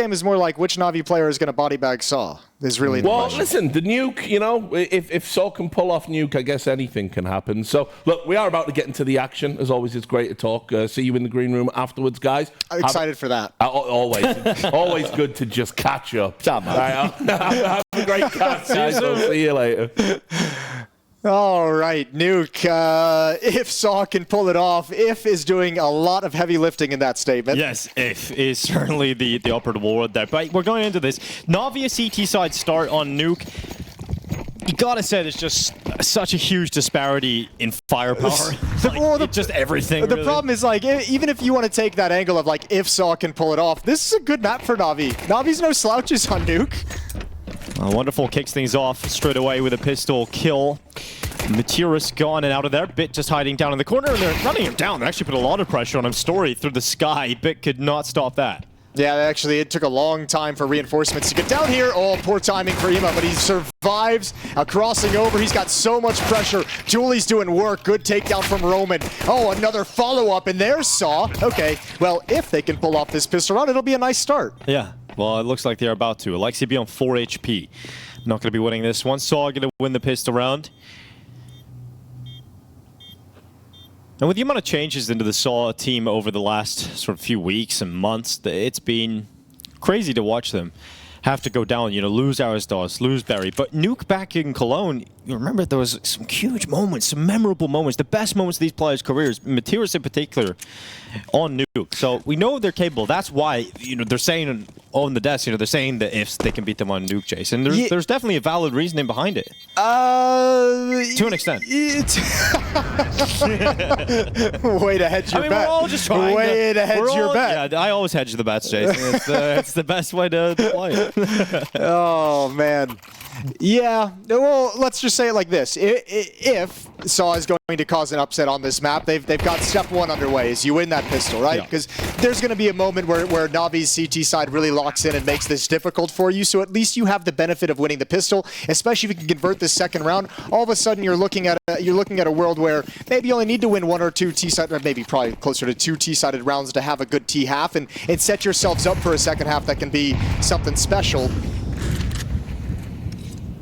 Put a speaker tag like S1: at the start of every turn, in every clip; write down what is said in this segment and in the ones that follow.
S1: game is more like which Navi player is going to body bag sAw is really the question.
S2: Listen, the Nuke, you know, if sAw can pull off Nuke, I guess anything can happen. So, look, we are about to get into the action. As always, it's great to talk. See you in the green room afterwards, guys.
S1: I'm excited for that.
S2: Always. Always good to just catch up. Right, have a great catch, guys. I'll see you later.
S1: All right, Nuke, if sAw can pull it off, if is doing a lot of heavy lifting in that statement.
S3: Yes, if is certainly the operative word there. But we're going into this. Navi a CT side start on Nuke. You gotta say there's just such a huge disparity in firepower. Just everything.
S1: The problem is, like, even if you want to take that angle of, like, if sAw can pull it off, this is a good map for Navi. Navi's no slouches on Nuke.
S3: Wonderful, kicks things off straight away with a pistol kill. Materis gone and out of there. Bit just hiding down in the corner, and they're running him down. They actually put a lot of pressure on him. Story through the sky. Bit could not stop that.
S1: Yeah, actually, it took a long time for reinforcements to get down here. Oh, poor timing for Ema, but he survives crossing over. He's got so much pressure. Julie's doing work. Good takedown from Roman. Oh, another follow-up, and there's sAw. Okay, well, if they can pull off this pistol round, it'll be a nice start.
S3: Yeah, well, it looks like they're about to. Alexi be on 4 HP. Not going to be winning this one. sAw going to win the pistol round. And with the amount of changes into the sAw team over the last sort of few weeks and months, it's been crazy to watch them have to go down, you know, lose Aristos, lose Berry. But Nuke back in Cologne, you remember there was some huge moments, some memorable moments, the best moments of these players' careers, Materis in particular, on Nuke. So we know they're capable. That's why, you know, they're saying on the desk, you know, they're saying that if they can beat them on Nuke, Jason. There's definitely a valid reasoning behind it. To an extent.
S1: Way to hedge your bet.
S3: We're all just trying
S1: Way to hedge your bet.
S3: Yeah, I always hedge the bets, Jason. It's the best way to play it.
S1: Oh, man. Yeah, well, let's just say it like this. If sAw is going to cause an upset on this map, they've got step one underway, is you win that pistol, right? Because there's going to be a moment where Navi's CT side really locks in and makes this difficult for you, so at least you have the benefit of winning the pistol, especially if you can convert this second round. All of a sudden, you're looking at a world where maybe you only need to win 1 or 2 T-sided, or maybe probably closer to 2 T-sided rounds to have a good T-half, and set yourselves up for a second half that can be something special.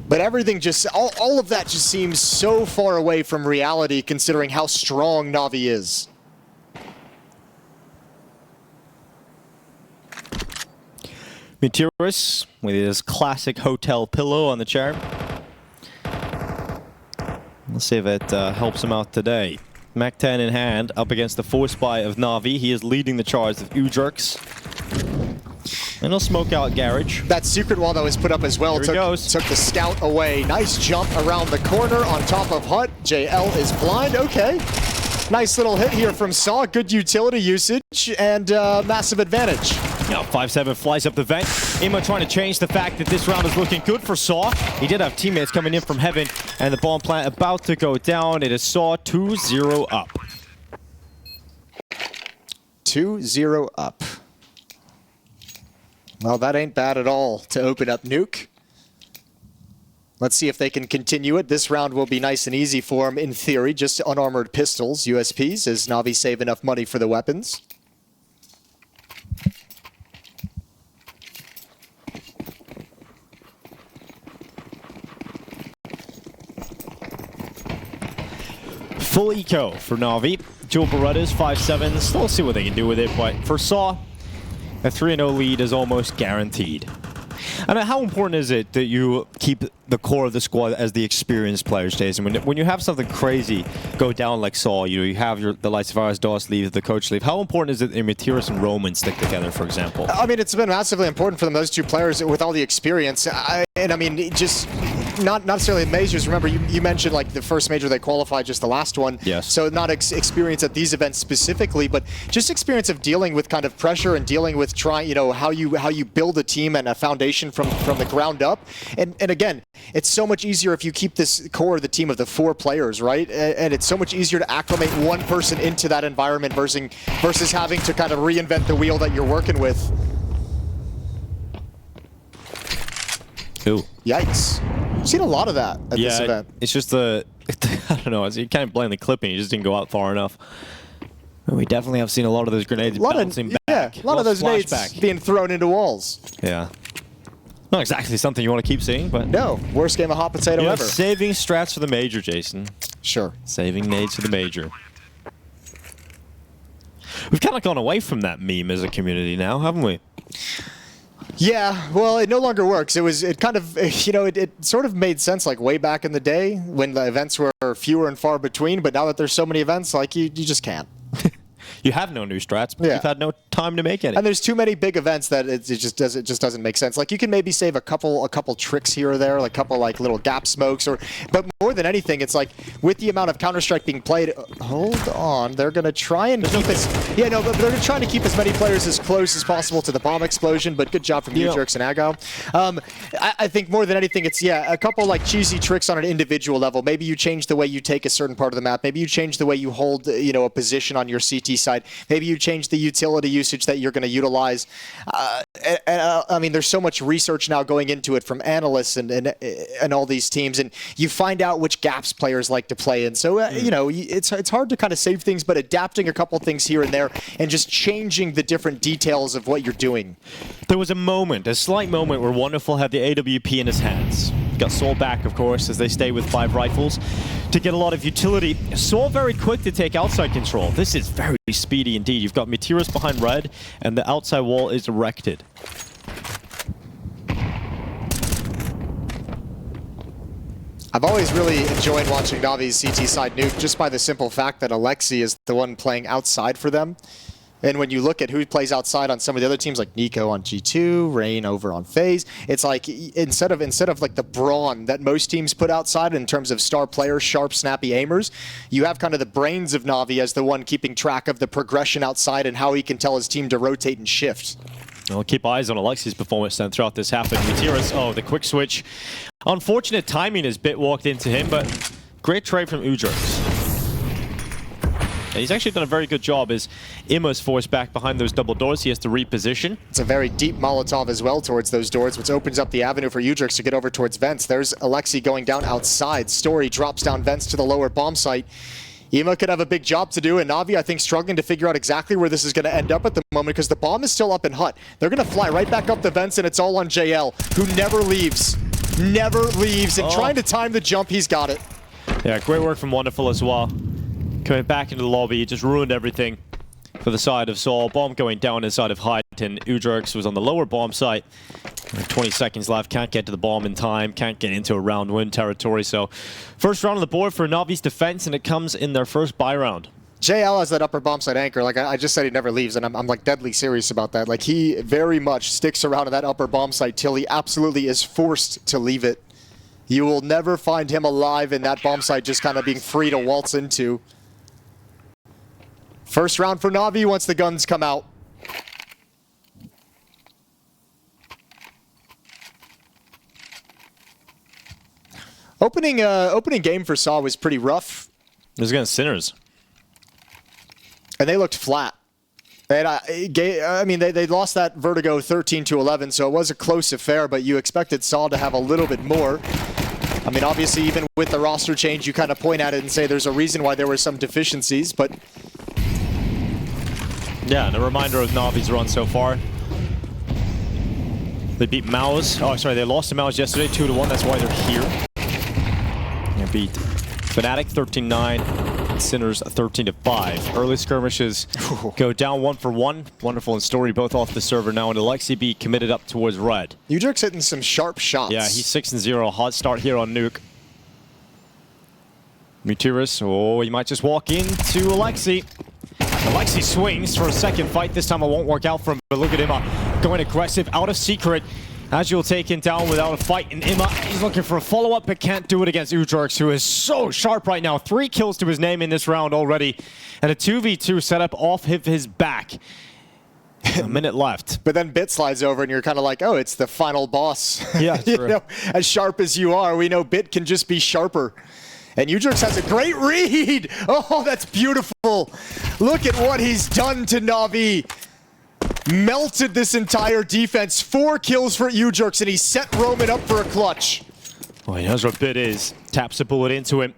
S1: But everything just, all of that just seems so far away from reality considering how strong Navi is.
S3: Materis with his classic hotel pillow on the chair. Let's see if it helps him out today. Mac 10 in hand, up against the force buy of Navi. He is leading the charge of Ujerks. And he'll smoke out Garage.
S1: That secret wall that was put up as well took the scout away. Nice jump around the corner on top of Hut. JL is blind. Okay. Nice little hit here from sAw. Good utility usage and massive advantage.
S3: Yeah, 5-7 flies up the vent. Ema trying to change the fact that this round is looking good for sAw. He did have teammates coming in from heaven, and the bomb plant about to go down. It is sAw 2-0 up.
S1: 2-0 up. Well, that ain't bad at all to open up Nuke. Let's see if they can continue it. This round will be nice and easy for them, in theory. Just unarmored pistols, USPs, as Navi save enough money for the weapons.
S3: Full eco for Navi. Dual Berettas, 5-7. Still see what they can do with it, but for sAw, a 3-0 lead is almost guaranteed. And how important is it that you keep the core of the squad as the experienced players, Jason? When you have something crazy go down like sAw, you have the likes of Aristos leave, the coach leave. How important is it that Materis and Roman stick together, for example?
S1: I mean, it's been massively important for them, those two players with all the experience. And I mean, just not necessarily majors. Remember, you mentioned like the first major they qualified, just the last one.
S3: Yes.
S1: So not experience at these events specifically, but just experience of dealing with kind of pressure and dealing with trying, you know, how you build a team and a foundation from the ground up. And again, it's so much easier if you keep this core of the team of the 4 players, right? And it's so much easier to acclimate one person into that environment versus having to kind of reinvent the wheel that you're working with.
S3: Ooh.
S1: Yikes. I've seen a lot of that at this event.
S3: It's just I don't know, you kind of blindly clipping, it just didn't go out far enough. We definitely have seen a lot of those grenades bouncing back.
S1: Yeah, a lot of those nades being thrown into walls.
S3: Yeah. Not exactly something you want to keep seeing, but...
S1: No, worst game of hot potato ever.
S3: Saving strats for the Major, Jason.
S1: Sure.
S3: Saving nades for the Major. We've kind of gone away from that meme as a community now, haven't we?
S1: Yeah, well, it no longer works. It kind of, you know, it sort of made sense like way back in the day when the events were fewer and far between, but now that there's so many events, like you just can't.
S3: You have no new strats, but you've had no time to make any.
S1: And there's too many big events that it just doesn't make sense. Like you can maybe save a couple tricks here or there, like a couple like little gap smokes, but more than anything, it's like with the amount of Counter-Strike being played. Hold on, they're gonna try and keep but they're trying to keep as many players as close as possible to the bomb explosion. But good job from Jerks and Ago. I think more than anything, it's a couple like cheesy tricks on an individual level. Maybe you change the way you take a certain part of the map. Maybe you change the way you hold a position on your CT side. Maybe you change the utility usage that you're going to utilize. I mean, there's so much research now going into it from analysts and all these teams, and you find out which gaps players like to play in. So, it's hard to kind of save things, but adapting a couple things here and there and just changing the different details of what you're doing.
S3: There was a slight moment where Wonderful had the AWP in his hands. Got sAw back, of course, as they stay with 5 rifles to get a lot of utility. sAw very quick to take outside control. This is very speedy indeed. You've got Meteorus behind red, and the outside wall is erected.
S1: I've always really enjoyed watching Navi's CT side nuke just by the simple fact that Alexi is the one playing outside for them. And when you look at who plays outside on some of the other teams, like Nico on G2, Rain over on FaZe, it's like instead of like the brawn that most teams put outside in terms of star players, sharp, snappy aimers, you have kind of the brains of Navi as the one keeping track of the progression outside and how he can tell his team to rotate and shift.
S3: Well, keep eyes on Alexi's performance then throughout this half. Meteorus, the quick switch. Unfortunate timing as Bit walked into him, but great trade from Ujurks. And he's actually done a very good job as Imma's forced back behind those double doors. He has to reposition.
S1: It's a very deep Molotov as well towards those doors, which opens up the avenue for Ujurks to get over towards vents. There's Alexi going down outside. Story drops down vents to the lower bomb site. Imma could have a big job to do, and Navi, I think, struggling to figure out exactly where this is going to end up at the moment because the bomb is still up in Hut. They're going to fly right back up the vents, and it's all on JL, who never leaves. Never leaves, and trying to time the jump, he's got it.
S3: Yeah, great work from Wonderful as well. Coming back into the lobby, he just ruined everything for the side of sAw. Bomb going down inside of Hut, and Ujurks was on the lower bomb site. 20 seconds left, can't get to the bomb in time, can't get into a round win territory. So first round on the board for Navi's defense, and it comes in their first buy round.
S1: JL has that upper bomb site anchor. Like I just said, he never leaves, and I'm like deadly serious about that. Like he very much sticks around in that upper bomb site till he absolutely is forced to leave it. You will never find him alive in that bomb site just kind of being free to waltz into. First round for Navi once the guns come out. Opening game for sAw was pretty rough.
S3: It was against Sinners.
S1: And they looked flat. And I mean, they lost that Vertigo 13-11, so it was a close affair, but you expected sAw to have a little bit more. I mean, obviously, even with the roster change, you kind of point at it and say there's a reason why there were some deficiencies, but...
S3: Yeah, and a reminder of Navi's run so far. They beat MOUZ. Oh, sorry, they lost to MOUZ yesterday, 2-1. That's why they're here. They beat Fnatic 13-9, Sinners 13-5. Early skirmishes go down 1-for-1. Wonderful and Story both off the server now, and Alexi B committed up towards red.
S1: Ujurks hitting some sharp shots.
S3: Yeah, he's 6-0. Hot start here on Nuke. Meteorus, he might just walk into Alexi. Alexi swings for a second fight. This time it won't work out for him, but look at Imma going aggressive out of secret. Agile taken down without a fight, and Imma, he's looking for a follow-up, but can't do it against Ujurks, who is so sharp right now. 3 kills to his name in this round already, and a 2v2 setup off of his back. A minute left.
S1: But then Bit slides over, and you're kind of like, oh, it's the final boss.
S3: Yeah,
S1: you know, as sharp as you are, we know Bit can just be sharper. And Ujurks has a great read. Oh, that's beautiful. Look at what he's done to Navi. Melted this entire defense. 4 kills for Ujurks, and he set Roman up for a clutch.
S3: Oh, he knows what Bit is. Taps a bullet into him.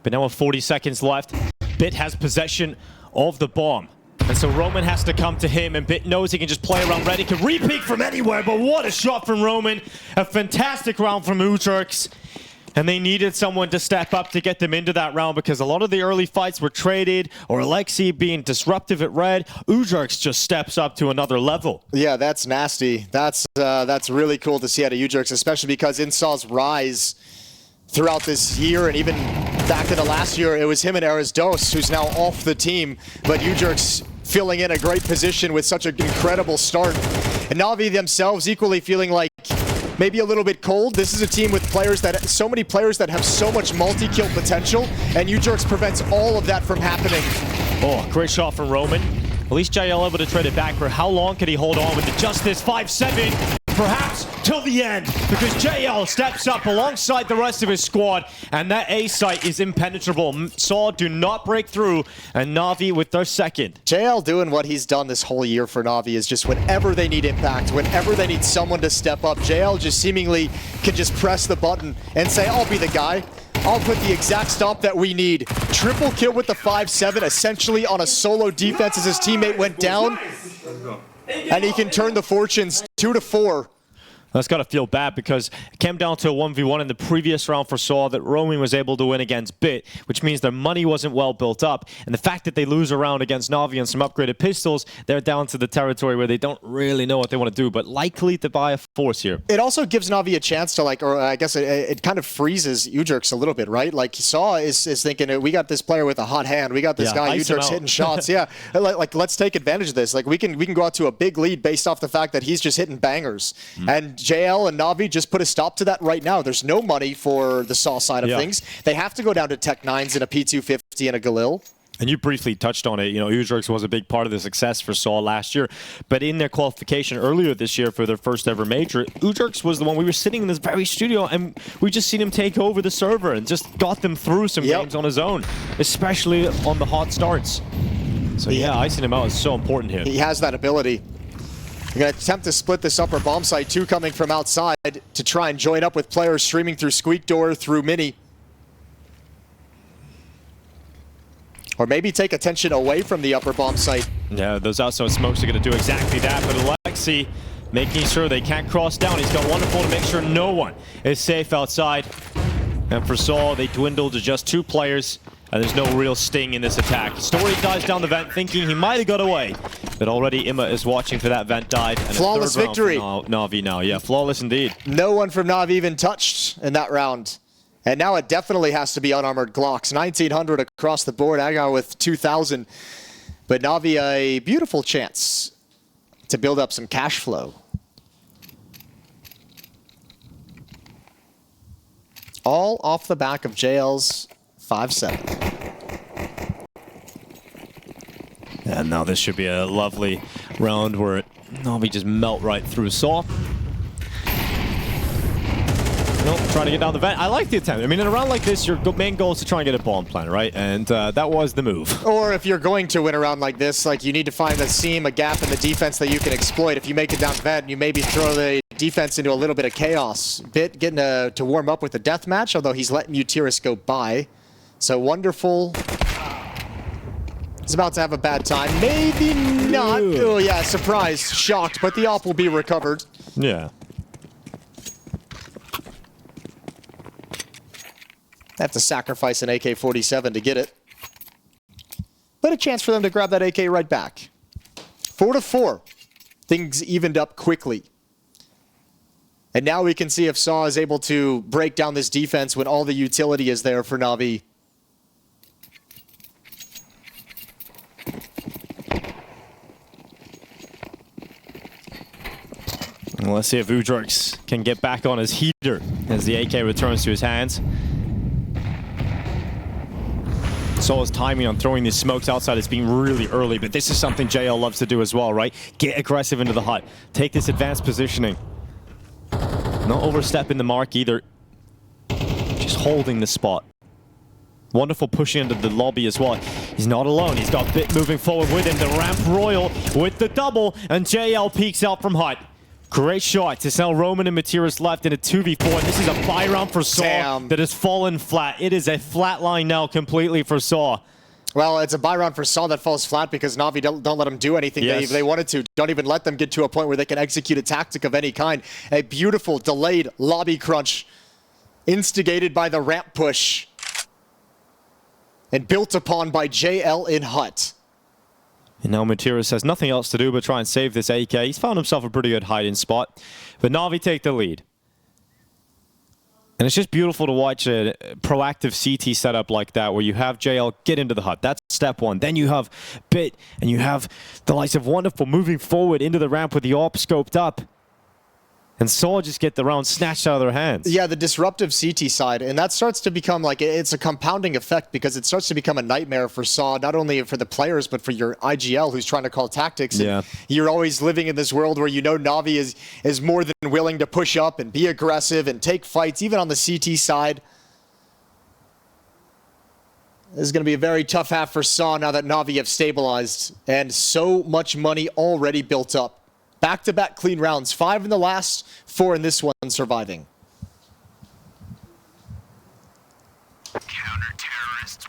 S3: But now with 40 seconds left, Bit has possession of the bomb. And so Roman has to come to him, and Bit knows he can just play around ready, can re-peek from anywhere, but what a shot from Roman. A fantastic round from Ujurks. And they needed someone to step up to get them into that round because a lot of the early fights were traded or Alexi being disruptive at red. Ujurks just steps up to another level.
S1: Yeah, that's nasty. That's really cool to see out of Ujurks, especially because in saw's rise throughout this year and even back into last year, it was him and Arisdos, who's now off the team, but Ujurks filling in a great position with such an incredible start. And Navi themselves equally feeling like maybe a little bit cold. This is a team with players that, so many players that have so much multi-kill potential, and Ujurks prevents all of that from happening.
S3: Oh, great shot from Roman. At least JL able to trade it back. For how long can he hold on with the Justice 5-7? Perhaps till the end, because JL steps up alongside the rest of his squad, and that A site is impenetrable. sAw do not break through, and Navi with their second.
S1: JL doing what he's done this whole year for Navi is just whenever they need impact, whenever they need someone to step up, JL just seemingly can just press the button and say, I'll be the guy. I'll put the exact stop that we need. Triple kill with the 5-7, essentially on a solo defense as his teammate went down. And he can turn the fortunes 2-4.
S3: That's got to feel bad because it came down to a 1v1 in the previous round for sAw that Roman was able to win against Bit, which means their money wasn't well built up. And the fact that they lose a round against Navi and some upgraded pistols, they're down to the territory where they don't really know what they want to do, but likely to buy a force here.
S1: It also gives Navi a chance to, like, or I guess it kind of freezes Ujurks a little bit, right? Like, sAw is thinking, we got this player with a hot hand. We got this guy, Ujurks hitting shots. Yeah, like, let's take advantage of this. Like, we can go out to a big lead based off the fact that he's just hitting bangers. And JL and Navi just put a stop to that right now. There's no money for the sAw side of things. They have to go down to Tech 9s and a P250 and a Galil. And
S3: you briefly touched on it. You know, Ujurks was a big part of the success for sAw last year. But in their qualification earlier this year for their first ever major, Ujurks was the one. We were sitting in this very studio and we just seen him take over the server and just got them through some games on his own, especially on the hot starts. So yeah, icing him out is so important here.
S1: He has that ability. They're going to attempt to split this upper bomb site, two coming from outside to try and join up with players streaming through Squeak Door, through Mini. Or maybe take attention away from the upper bomb site.
S3: Yeah, those outside smokes are going to do exactly that, but Alexi making sure they can't cross down. He's got wonderful to make sure no one is safe outside. And for sAw, they dwindle to just 2 players. And there's no real sting in this attack. Story dives down the vent thinking he might have got away. But already Imma is watching for that vent dive. And
S1: flawless victory.
S3: Navi now. Yeah, flawless indeed.
S1: No one from Navi even touched in that round. And now it definitely has to be unarmored Glocks. 1900 across the board. Agar with 2000. But Navi a beautiful chance to build up some cash flow. All off the back of JL's 5-7.
S3: And now this should be a lovely round where Navi just melt right through sAw. Nope, trying to get down the vent. I like the attempt. I mean, in a round like this, your main goal is to try and get a bomb plant, right? And that was the move.
S1: Or if you're going to win a round like this, like, you need to find a seam, a gap in the defense that you can exploit. If you make it down vent, you maybe throw the defense into a little bit of chaos. Bit getting to warm up with the deathmatch, although he's letting Utiris go by. So wonderful. He's about to have a bad time. Maybe not. Oh yeah, surprised, shocked, but the op will be recovered.
S3: Yeah.
S1: Have to sacrifice an AK-47 to get it. But a chance for them to grab that AK right back. 4-4. Things evened up quickly. And now we can see if sAw is able to break down this defense when all the utility is there for Navi.
S3: Well, let's see if Ujurks can get back on his heater as the AK returns to his hands. sAw's timing on throwing these smokes outside is being really early, but this is something JL loves to do as well, right? Get aggressive into the hut. Take this advanced positioning. Not overstepping the mark either. Just holding the spot. Wonderful pushing into the lobby as well. He's not alone. He's got Bit moving forward with him. The ramp royal with the double, and JL peeks out from hut. Great shot to sell Roman and Materis left in a 2v4. And this is a buy round for sAw that has fallen flat. It is a flat line now completely for sAw.
S1: Well, it's a buy round for sAw that falls flat because Navi don't let them do anything they wanted to. Don't even let them get to a point where they can execute a tactic of any kind. A beautiful delayed lobby crunch instigated by the ramp push and built upon by JL in Hut.
S3: And now Materis has nothing else to do but try and save this AK. He's found himself a pretty good hiding spot. But Navi take the lead. And it's just beautiful to watch a proactive CT setup like that where you have JL get into the hut. That's step one. Then you have Bit and you have the likes of Wonderful moving forward into the ramp with the AWP scoped up. And sAw just get the round snatched out of their hands.
S1: Yeah, the disruptive CT side, and that starts to become like, it's a compounding effect because it starts to become a nightmare for sAw, not only for the players, but for your IGL who's trying to call tactics.
S3: Yeah.
S1: And you're always living in this world where you know Navi is more than willing to push up and be aggressive and take fights, even on the CT side. This is going to be a very tough half for sAw now that Navi have stabilized, and so much money already built up. Back-to-back clean rounds, 5 in the last, 4 in this one surviving.
S4: Counter-terrorists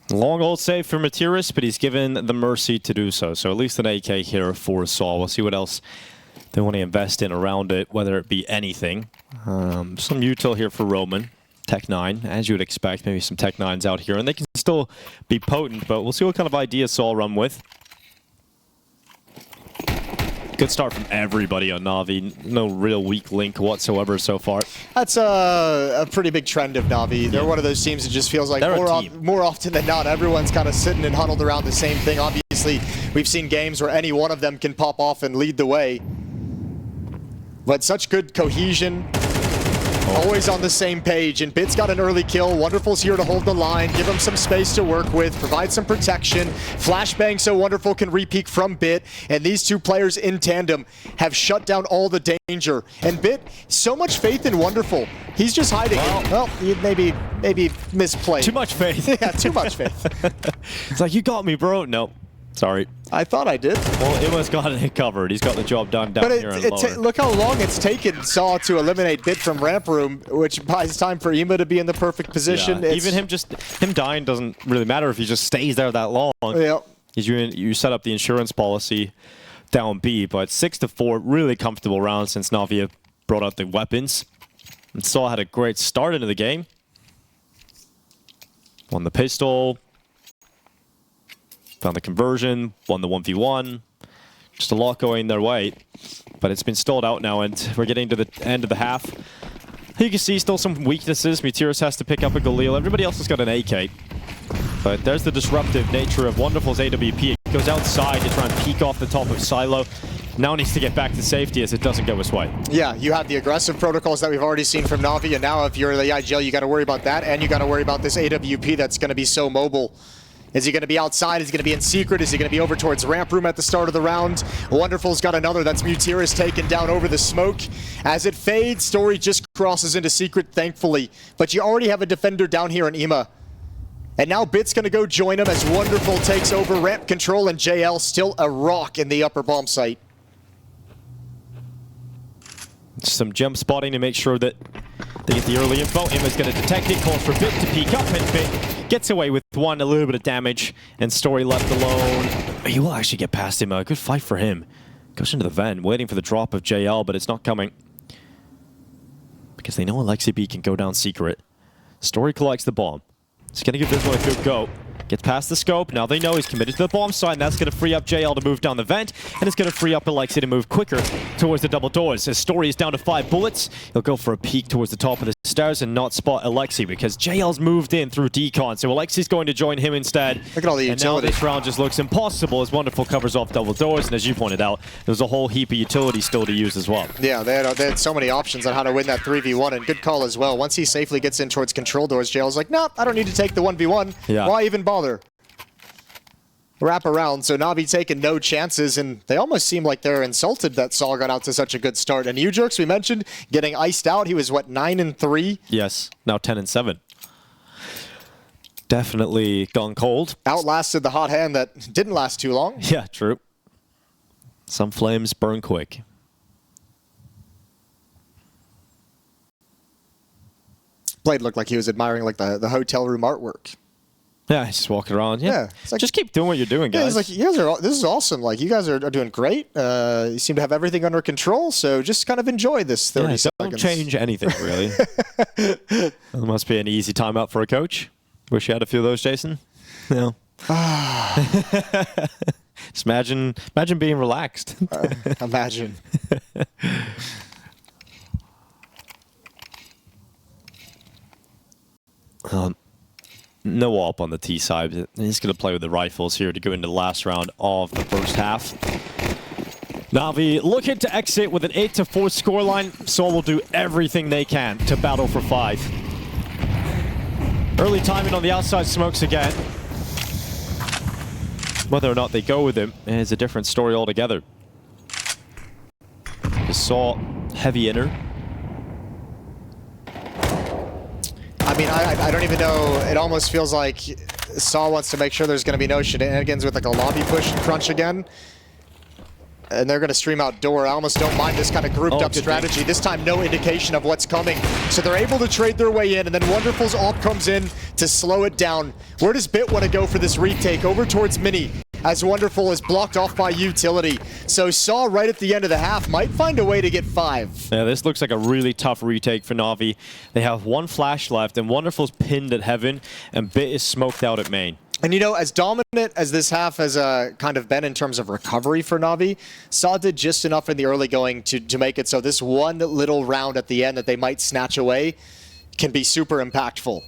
S4: win.
S3: Long hold save for Materis, but he's given the mercy to do so. So at least an AK here for sAw. We'll see what else they want to invest in around it, whether it be anything. Some util here for Roman. Tech 9, as you would expect, maybe some Tech 9s out here, and they can still be potent, but we'll see what kind of ideas sAw run with. Good start from everybody on Navi. No real weak link whatsoever so far.
S1: That's a pretty big trend of Navi. They're one of those teams that just feels like more often than not, everyone's kind of sitting and huddled around the same thing. Obviously, we've seen games where any one of them can pop off and lead the way. But such good cohesion. Always on the same page, and Bit's got an early kill. Wonderful's here to hold the line, give him some space to work with, provide some protection. Flashbang so Wonderful can re-peek from Bit, and these two players in tandem have shut down all the danger. And Bit, so much faith in Wonderful. He's just hiding. Well, he maybe misplayed.
S3: Too much faith.
S1: Yeah, too much faith.
S3: It's like, you got me, bro. No, sorry.
S1: I thought I did.
S3: Well, Ima's got it covered. He's got the job done down here in lower.
S1: Look how long it's taken sAw to eliminate Bit from ramp room, which buys time for Ima to be in the perfect position.
S3: Yeah. Even him dying doesn't really matter if he just stays there that long.
S1: Yeah.
S3: You set up the insurance policy down B, but 6-4, really comfortable round since Navi brought out the weapons. And sAw had a great start into the game. Won the pistol. Found the conversion, won the 1v1. Just a lot going their way. But it's been stalled out now, and we're getting to the end of the half. You can see still some weaknesses. Materis has to pick up a Galil. Everybody else has got an AK. But there's the disruptive nature of Wonderful's AWP. It goes outside to try and peek off the top of Silo. Now needs to get back to safety as it doesn't go his way.
S1: Yeah, you have the aggressive protocols that we've already seen from Navi, and now if you're the IGL, you got to worry about that, and you got to worry about this AWP that's going to be so mobile. Is he going to be outside? Is he going to be in secret? Is he going to be over towards ramp room at the start of the round? Wonderful's got another. That's Materis taken down over the smoke. As it fades, Story just crosses into secret, thankfully. But you already have a defender down here in Ima. And now Bit's going to go join him as Wonderful takes over ramp control, and JL still a rock in the upper bomb site.
S3: Some jump spotting to make sure that they get the early info. Ima's going to detect it, calls for Bit to peek up, and Bit gets away with a little bit of damage, and Story left alone. He will actually get past him. A good fight for him. Goes into the vent, waiting for the drop of JL, but it's not coming. Because they know Alexi B can go down secret. Story collects the bomb. He's going to give this one a good go. Gets past the scope. Now they know he's committed to the bomb site, and that's going to free up JL to move down the vent, and it's going to free up Alexi to move quicker towards the double doors. His Story is down to 5 bullets. He'll go for a peek towards the top of the stairs and not spot Alexi because JL's moved in through decon, so Alexi's going to join him instead.
S1: Look at all the
S3: and
S1: utility.
S3: now this round just looks impossible as Wonderful covers off double doors, and as you pointed out, there's a whole heap of utility still to use as well.
S1: Yeah, they had so many options on how to win that 3v1, and good call as well. Once he safely gets in towards control doors, JL's like, no, I don't need to take the 1v1.
S3: Yeah.
S1: Why even bother? Wrap around, so Navi taking no chances, and they almost seem like they're insulted that sAw got out to such a good start. And Ujurks, we mentioned, getting iced out. He was, what, 9-3?
S3: Yes, now 10-7. Definitely gone cold.
S1: Outlasted the hot hand that didn't last too long.
S3: Yeah, true. Some flames burn quick.
S1: Blade looked like he was admiring like the hotel room artwork.
S3: Yeah, he's just walking around. Yeah,
S1: like,
S3: just keep doing what you're doing, guys.
S1: Yeah, he's like, you guys are. This is awesome. Like, you guys are doing great. You seem to have everything under control. So just kind of enjoy this 30 seconds.
S3: Don't change anything, really. It must be an easy timeout for a coach. Wish you had a few of those, Jason. No. Just imagine being relaxed.
S1: Imagine.
S3: No AWP on the T side. He's going to play with the rifles here to go into the last round of the first half. Navi looking to exit with an 8-4 scoreline. sAw will do everything they can to battle for 5. Early timing on the outside smokes again. Whether or not they go with him is a different story altogether. sAw heavy inner.
S1: I mean, I don't even know. It almost feels like sAw wants to make sure there's going to be no shenanigans with like a lobby push and crunch again. And they're going to stream outdoor. I almost don't mind this kind of grouped up strategy. This time, no indication of what's coming. So they're able to trade their way in, and then Wonderful's AWP comes in to slow it down. Where does Bit want to go for this retake? Over towards Mini, as Wonderful is blocked off by utility. So sAw right at the end of the half might find a way to get 5.
S3: Yeah, this looks like a really tough retake for Navi. They have 1 flash left, and Wonderful's pinned at Heaven, and Bit is smoked out at main.
S1: And you know, as dominant as this half has kind of been in terms of recovery for Navi, sAw did just enough in the early going to make it so this one little round at the end that they might snatch away can be super impactful.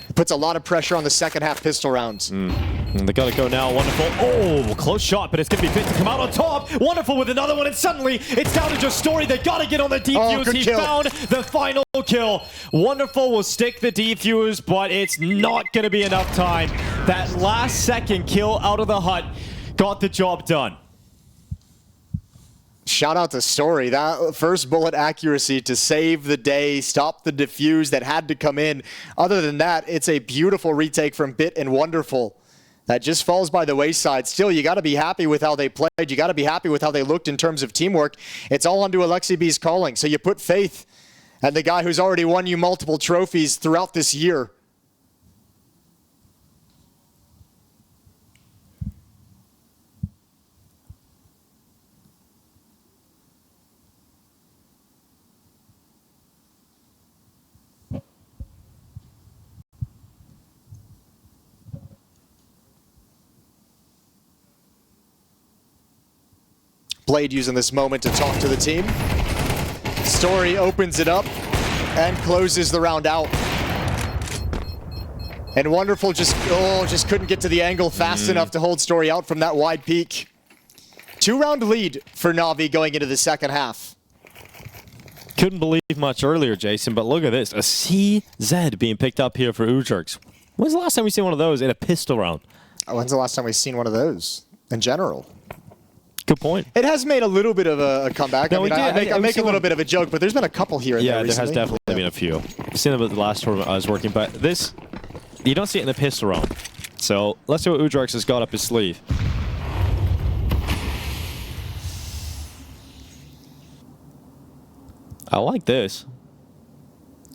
S1: It puts a lot of pressure on the second half pistol rounds.
S3: And they gotta go now. Wonderful. Oh, close shot, but it's gonna be Bit to come out on top. Wonderful with another one, and suddenly it's down to just Story. They gotta get on the defuse. He found the final kill. Wonderful will stick the defuse, but it's not gonna be enough time. That last second kill out of the hut got the job done.
S1: Shout out to Story. That first bullet accuracy to save the day, stop the defuse that had to come in. Other than that, it's a beautiful retake from Bit and Wonderful. That just falls by the wayside. Still, you got to be happy with how they played. You got to be happy with how they looked in terms of teamwork. It's all onto Alexi B's calling. So you put faith in the guy who's already won you multiple trophies throughout this year. Blade using this moment to talk to the team. Story opens it up and closes the round out. And Wonderful just couldn't get to the angle fast enough to hold Story out from that wide peak. 2-round lead for Navi going into the second half.
S3: Couldn't believe much earlier, Jason, but look at this. A CZ being picked up here for Ujerks. When's the last time we seen one of those in a pistol round?
S1: When's the last time we've seen one of those in general?
S3: Good point.
S1: It has made a little bit of a comeback.
S3: No,
S1: I make a little bit of a joke, but there's been a couple here and there
S3: there
S1: recently.
S3: has definitely been a few. I've seen them at the last tournament I was working, but this, you don't see it in the pistol round. So let's see what Ujerks has got up his sleeve. I like this.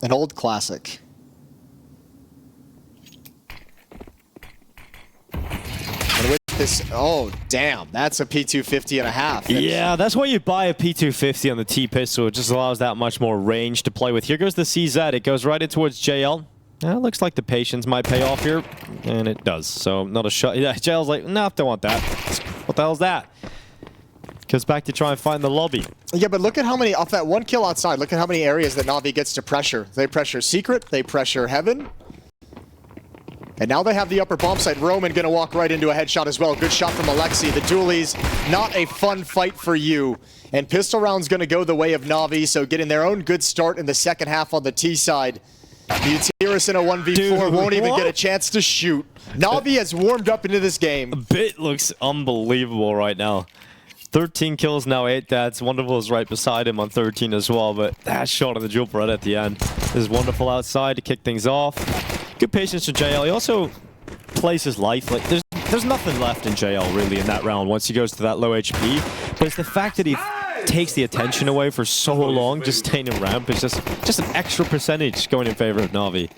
S1: An old classic. And with this, oh damn, that's a P250 and a half.
S3: Yeah, that's why you buy a P250 on the T-pistol. It just allows that much more range to play with. Here goes the CZ. It goes right in towards JL. It looks like the patience might pay off here, and it does. So not a shot. Yeah, JL's like, no, don't want that. What the hell's that? Goes back to try and find the lobby.
S1: Yeah, but look at how many, off that one kill outside, look at how many areas that Navi gets to pressure. They pressure Secret, they pressure Heaven. And now they have the upper bomb site. Roman gonna walk right into a headshot as well. Good shot from Alexi. The dualies, not a fun fight for you. And pistol round's gonna go the way of Navi, so getting their own good start in the second half on the T side. Buchholz in a 1v4 won't even get a chance to shoot. Navi has warmed up into this game.
S3: Bit looks unbelievable right now. 13 kills now, 8 deaths. Wonderful is right beside him on 13 as well, but that shot on the jewel right at the end. This is Wonderful outside to kick things off. Good patience for JL. He also plays his life. Like there's nothing left in JL really in that round once he goes to that low HP. But it's the fact that he takes the attention away for so long. Just staying in ramp is just an extra percentage going in favor of Navi.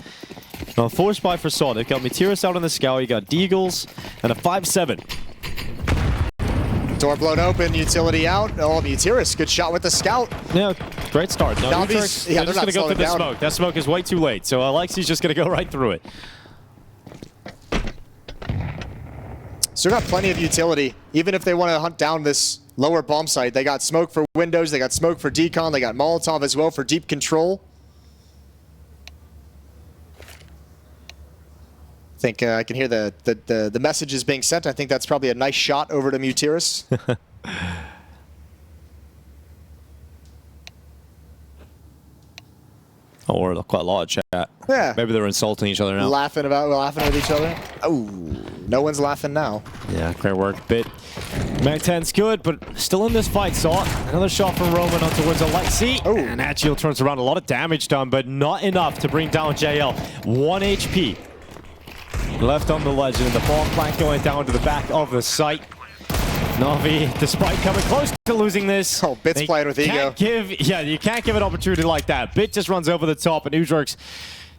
S3: Now, force buy for sAw. They've got Materis out on the scout. You got Deagles and a 5-7.
S1: Door blown open, utility out. Oh, Materis, good shot with the scout.
S3: Yeah, great start. No,
S1: Navi's,
S3: they're just going to go through the smoke. That smoke is way too late, so Alexi's just going to go right through it.
S1: So they got plenty of utility. Even if they want to hunt down this lower bomb site, they got smoke for windows, they got smoke for decon, they got Molotov as well for deep control. I think I can hear the messages being sent. I think that's probably a nice shot over to Materis.
S3: Or quite a lot of chat.
S1: Yeah.
S3: Maybe they're insulting each other now.
S1: Laughing with each other. Oh, no one's laughing now.
S3: Yeah, great work. Bit. Mag 10's good, but still in this fight. Saw another shot from Roman on towards Alexi.
S1: Oh.
S3: And that shield turns around. A lot of damage done, but not enough to bring down JL. 1 HP. Left on the legend, and the bomb plank going down to the back of the site. Navi, despite coming close to losing this,
S1: Bit's playing with ego.
S3: You can't give an opportunity like that. Bit just runs over the top, and Udrix,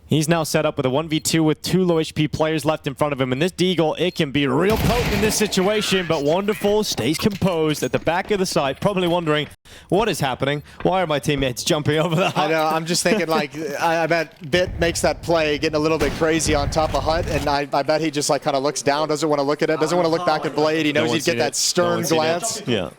S3: he's now set up with a 1v2 with 2 low HP players left in front of him. And this Deagle, it can be real potent in this situation, but Wonderful stays composed at the back of the site, probably wondering, what is happening? Why are my teammates jumping over the hut?
S1: I know, I'm just thinking like, I bet Bit makes that play, getting a little bit crazy on top of Hut, and I bet he just like kind of looks down, doesn't want to look at it, doesn't want to look back at Blade. He knows he'd get that stern glance.
S3: Yeah.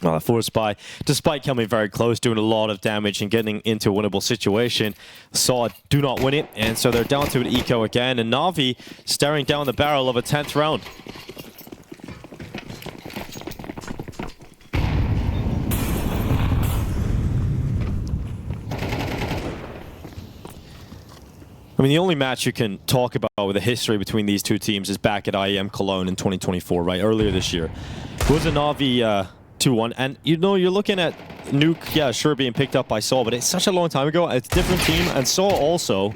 S3: Well, force buy, despite coming very close, doing a lot of damage and getting into a winnable situation, sAw do not win it, and so they're down to an eco again, and Navi staring down the barrel of a 10th round. I mean, the only match you can talk about with a history between these two teams is back at IEM Cologne in 2024, right? Earlier this year. It was a Navi 2-1, and you know, you're looking at Nuke, yeah, sure, being picked up by sAw, but it's such a long time ago. It's a different team, and sAw also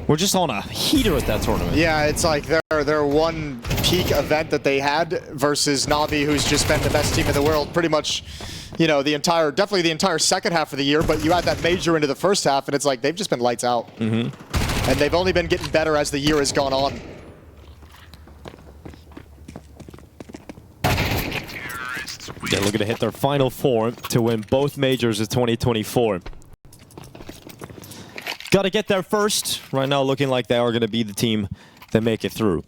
S3: were just on a heater at that tournament.
S1: Yeah, it's like their one peak event that they had versus Navi, who's just been the best team in the world pretty much, you know, definitely the entire second half of the year, but you add that major into the first half, and it's like they've just been lights out. And they've only been getting better as the year has gone on.
S3: They're looking to hit their final form to win both majors of 2024. Got to get there first. Right now looking like they are going to be the team that make it through.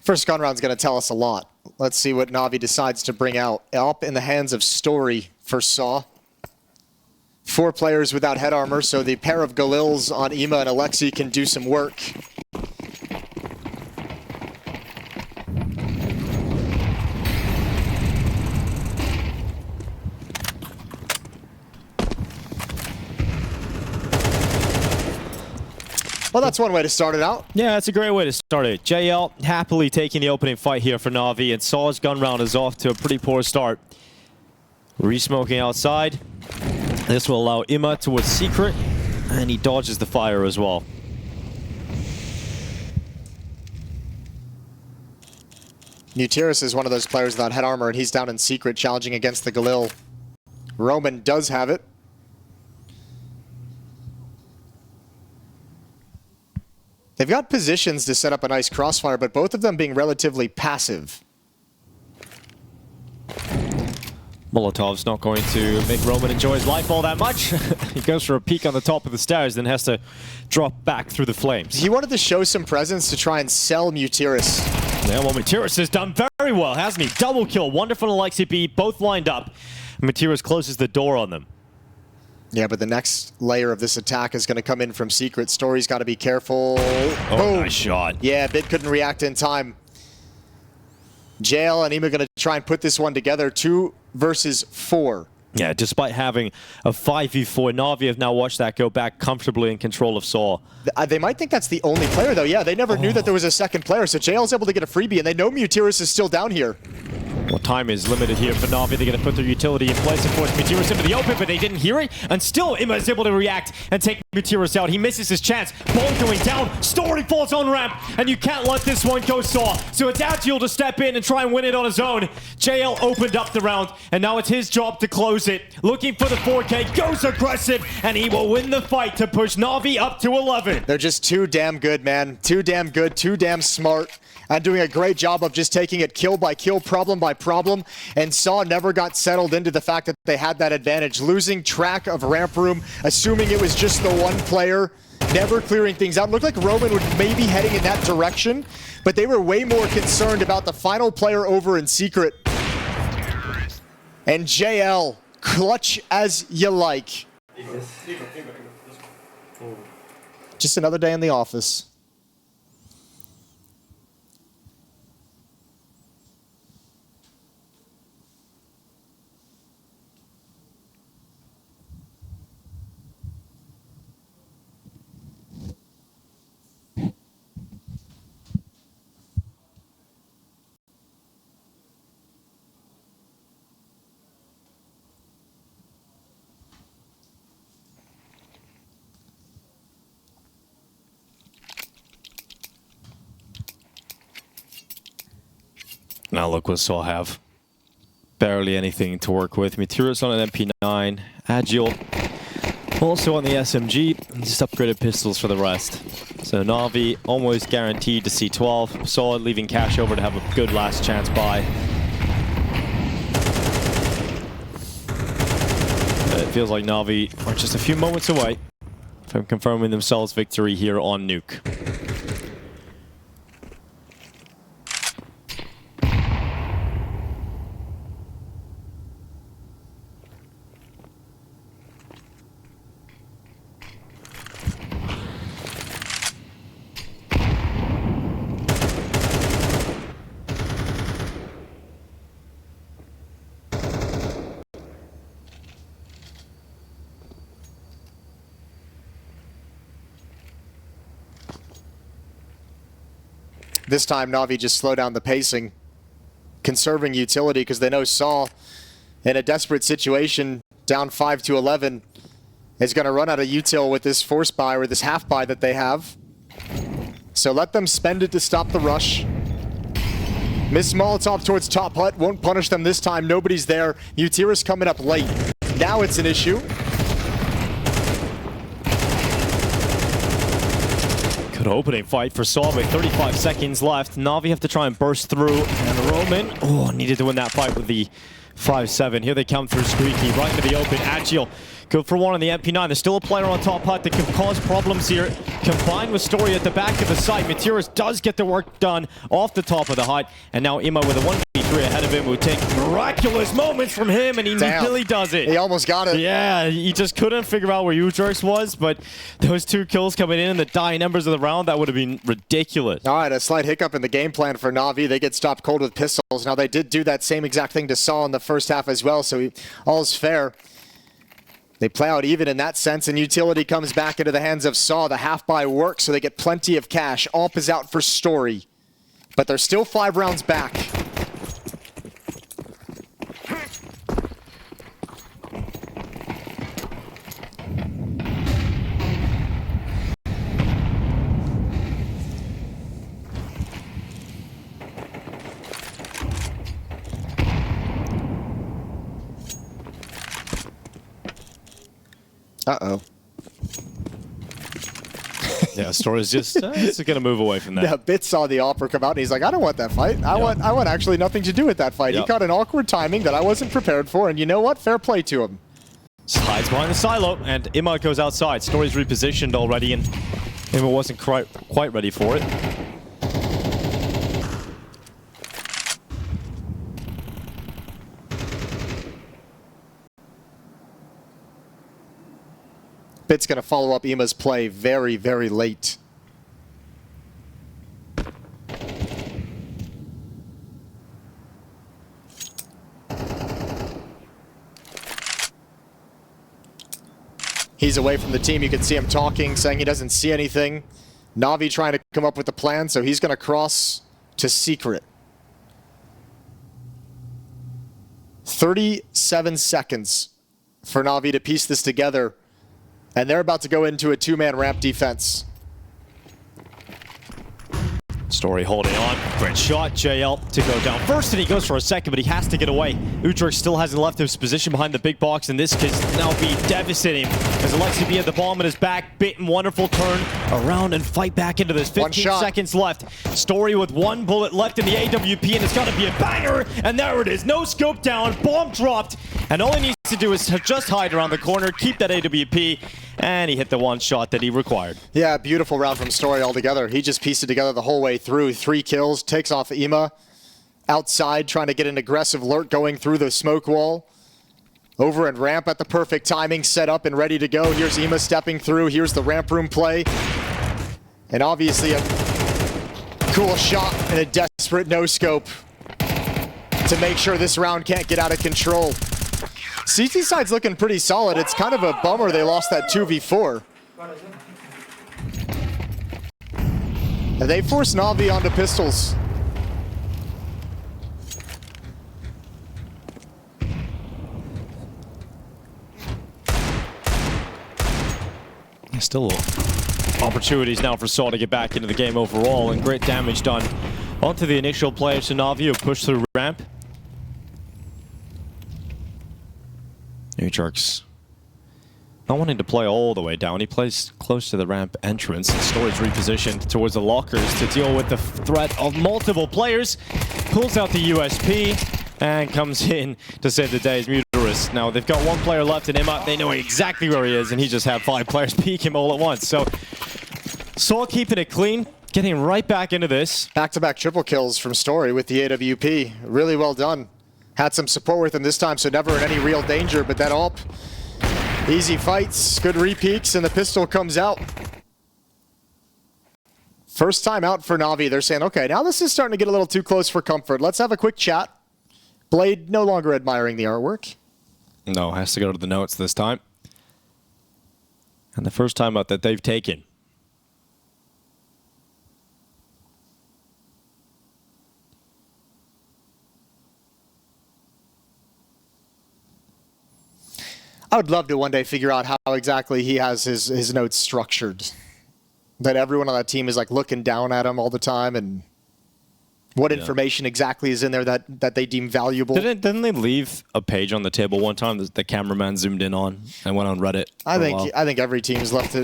S1: First gun round's going to tell us a lot. Let's see what Navi decides to bring out. Up in the hands of Story for sAw. 4 players without head armor, so the pair of Galils on Ema and Alexi can do some work. Well, that's one way to start it out.
S3: Yeah, that's a great way to start it. JL happily taking the opening fight here for Navi, and sAw's gun round is off to a pretty poor start. Re-smoking outside. This will allow Ima towards Secret, and he dodges the fire as well.
S1: Materis is one of those players without head armor, and he's down in Secret challenging against the Galil. Roman does have it. They've got positions to set up a nice crossfire, but both of them being relatively passive.
S3: Molotov's not going to make Roman enjoy his life all that much. He goes for a peek on the top of the stairs, then has to drop back through the flames.
S1: He wanted to show some presence to try and sell Materis.
S3: Yeah, well, Materis has done very well, hasn't he? Double kill, Wonderful and Alexi B, both lined up. Materis closes the door on them.
S1: Yeah, but the next layer of this attack is going to come in from Secret. Story's got to be careful.
S3: Oh,
S1: boom.
S3: Nice shot.
S1: Yeah, Bit couldn't react in time. JL and Ema going to try and put this one together. 2 versus 4.
S3: Yeah, despite having a 5v4, Navi have now watched that go back comfortably in control of sAw.
S1: They might think that's the only player, though. Yeah, they never knew that there was a second player, so JL's able to get a freebie, and they know Materis is still down here.
S3: Well, time is limited here for Navi. They're going to put their utility in place and force Mutiris into the open, but they didn't hear it. And still, Ima is able to react and take Mutiris out. He misses his chance. Ball going down. Story falls on ramp, and you can't let this one go sAw. So it's Agile to step in and try and win it on his own. JL opened up the round, and now it's his job to close it. Looking for the 4K, goes aggressive, and he will win the fight to push Navi up to 11.
S1: They're just too damn good, man. Too damn good, too damn smart. And doing a great job of just taking it kill by kill, problem by problem. And sAw never got settled into the fact that they had that advantage. Losing track of ramp room, assuming it was just the one player, never clearing things out. Looked like Roman would maybe heading in that direction, but they were way more concerned about the final player over in secret. And JL, clutch as you like. Just another day in the office.
S3: Now look what sAw have. Barely anything to work with. Mutiris on an MP9. Agile also on the SMG. Just upgraded pistols for the rest. So Navi almost guaranteed to see 12. sAw leaving cash over to have a good last chance buy. It feels like Navi are just a few moments away from confirming themselves victory here on Nuke.
S1: This time, Navi just slow down the pacing, conserving utility because they know sAw, in a desperate situation, down 5-11, is going to run out of util with this force buy or this half buy that they have. So let them spend it to stop the rush. Miss Molotov towards top hut, won't punish them this time. Nobody's there. Mutiris coming up late. Now it's an issue.
S3: Good opening fight for sAw with 35 seconds left. Navi have to try and burst through, and Roman needed to win that fight with the 5-7. Here they come through Squeaky, right into the open. Agile, go for one on the MP9. There's still a player on top hut that can cause problems here. Combined with Story at the back of the site, Mutiris does get the work done off the top of the hut, and now Ima with a 1v3 ahead of him will take miraculous moments from him, and he really does it.
S1: He almost got it.
S3: Yeah, he just couldn't figure out where Ujerks was, but those 2 kills coming in the dying embers of the round, that would have been ridiculous.
S1: All right, a slight hiccup in the game plan for Navi. They get stopped cold with pistols. Now, they did do that same exact thing to sAw in the first half as well, so all's fair. They play out even in that sense, and utility comes back into the hands of sAw. The half-buy works, so they get plenty of cash. AWP is out for Story, but they're still 5 rounds back. Uh-oh.
S3: Yeah, Story's just going to move away from that.
S1: Yeah, Bit saw the offer come out, and he's like, I don't want that fight. I want actually nothing to do with that fight. He caught an awkward timing that I wasn't prepared for, and you know what? Fair play to him.
S3: Slides behind the silo, and Ima goes outside. Story's repositioned already, and Ima wasn't quite ready for it.
S1: Bit's going to follow up Ima's play very, very late. He's away from the team. You can see him talking, saying he doesn't see anything. Navi trying to come up with a plan, so he's going to cross to secret. 37 seconds for Navi to piece this together. And they're about to go into a two-man ramp defense.
S3: Story holding on. Great shot. JL to go down first, and he goes for a second, but he has to get away. Utrecht still hasn't left his position behind the big box, and this could now be devastating as Alexi B at the bomb in his back. Bitten, wonderful turn around and fight back into this. 15 seconds left. Story with one bullet left in the AWP, and it's got to be a banger. And there it is. No scope down. Bomb dropped. And all he needs to do is just hide around the corner, keep that AWP, and he hit the one shot that he required.
S1: Yeah, beautiful round from Story altogether. He just pieced it together the whole way through. 3 kills, takes off Ima. Outside, trying to get an aggressive lurk going through the smoke wall. Over and ramp at the perfect timing, set up and ready to go. Here's Ima stepping through. Here's the ramp room play. And obviously a cool shot and a desperate no-scope to make sure this round can't get out of control. CT side's looking pretty solid. It's kind of a bummer they lost that 2v4. And they forced Navi onto pistols.
S3: Still opportunities now for sAw to get back into the game overall, and great damage done onto the initial players to Navi who pushed through ramp. Utrecht's not wanting to play all the way down. He plays close to the ramp entrance, and Story's repositioned towards the lockers to deal with the threat of multiple players. Pulls out the USP and comes in to save the day as Muterus. Now they've got one player left in Ima. They know exactly where he is, and he just had 5 players peek him all at once. So sAw keeping it clean, getting right back into this.
S1: Back-to-back triple kills from Story with the AWP. Really well done. Had some support with him this time, so never in any real danger, but that AWP. Easy fights, good re-peeks, and the pistol comes out. First time out for Navi. They're saying, okay, now this is starting to get a little too close for comfort. Let's have a quick chat. Blade no longer admiring the artwork.
S3: No, has to go to the notes this time. And the first time out that they've taken.
S1: I would love to one day figure out how exactly he has his notes structured. That everyone on that team is like looking down at him all the time, and what information exactly is in there that they deem valuable.
S3: Didn't they leave a page on the table one time that the cameraman zoomed in on and went on Reddit?
S1: I think every team's left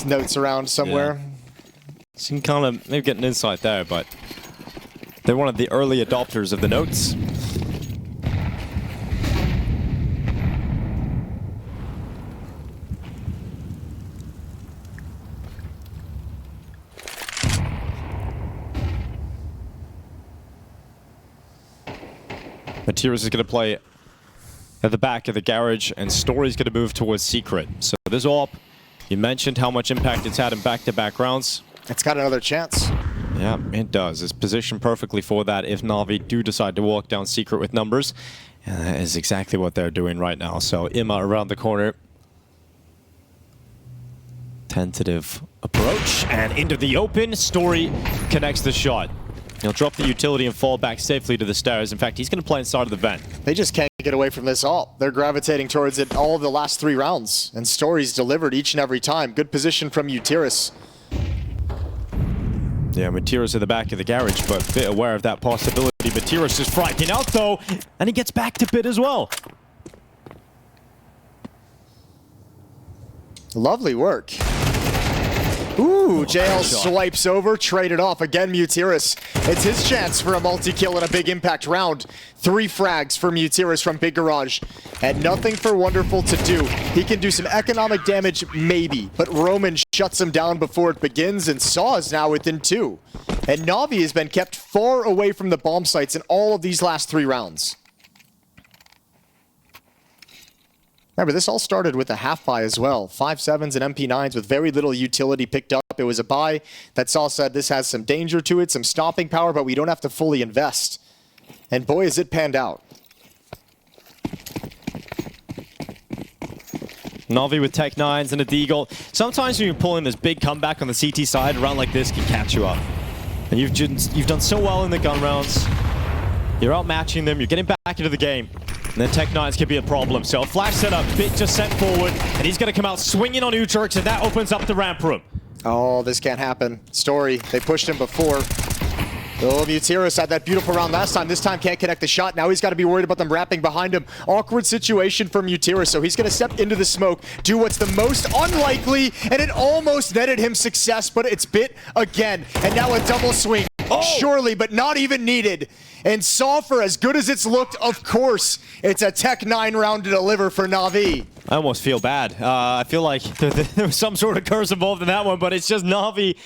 S1: notes around somewhere.
S3: Yeah. So you can kind of maybe get an insight there, but they're one of the early adopters of the notes. Materis is going to play at the back of the garage, and Story's going to move towards Secret. So this AWP, you mentioned how much impact it's had in back-to-back rounds.
S1: It's got another chance.
S3: Yeah, it does. It's positioned perfectly for that if Navi do decide to walk down Secret with numbers. And that is exactly what they're doing right now. So Ima around the corner. Tentative approach, and into the open. Story connects the shot. He'll drop the utility and fall back safely to the stairs. In fact, he's going to play inside of the vent.
S1: They just can't get away from this all. They're gravitating towards it all of the last 3 rounds. And Story's delivered each and every time. Good position from Utiris.
S3: Yeah, Materis at the back of the garage, but a bit aware of that possibility. Materis is frightening out, though, and he gets back to pit as well.
S1: Lovely work. Ooh, JL swipes over, traded off. Again, Mutiris. It's his chance for a multi-kill in a big impact round. 3 frags for Mutiris from Big Garage. And nothing for Wonderful to do. He can do some economic damage, maybe. But Roman shuts him down before it begins, and sAw is now within 2. And Navi has been kept far away from the bomb sites in all of these last 3 rounds. Remember, this all started with a half buy as well. 5.7s and MP9s with very little utility picked up. It was a buy that sAw said this has some danger to it, some stopping power, but we don't have to fully invest. And boy, has it panned out.
S3: Navi with Tech 9s and a Deagle. Sometimes when you're pulling this big comeback on the CT side, a round like this can catch you up. And you've done so well in the gun rounds. You're outmatching them, you're getting back into the game. And then Tech9s could be a problem. So a flash setup, Bit just sent forward, and he's going to come out swinging on Uturks, and that opens up the ramp room.
S1: Oh, this can't happen. Story, they pushed him before. Oh, Mutiris had that beautiful round last time. This time can't connect the shot. Now he's got to be worried about them wrapping behind him. Awkward situation for Mutiris, so he's going to step into the smoke, do what's the most unlikely, and it almost netted him success, but it's Bit again. And now a double swing. Oh. Surely, but not even needed. And sAw, for as good as it's looked, of course, it's a Tech9 round to deliver for NAVI.
S3: I almost feel bad. I feel like there was some sort of curse involved in that one, but it's just NAVI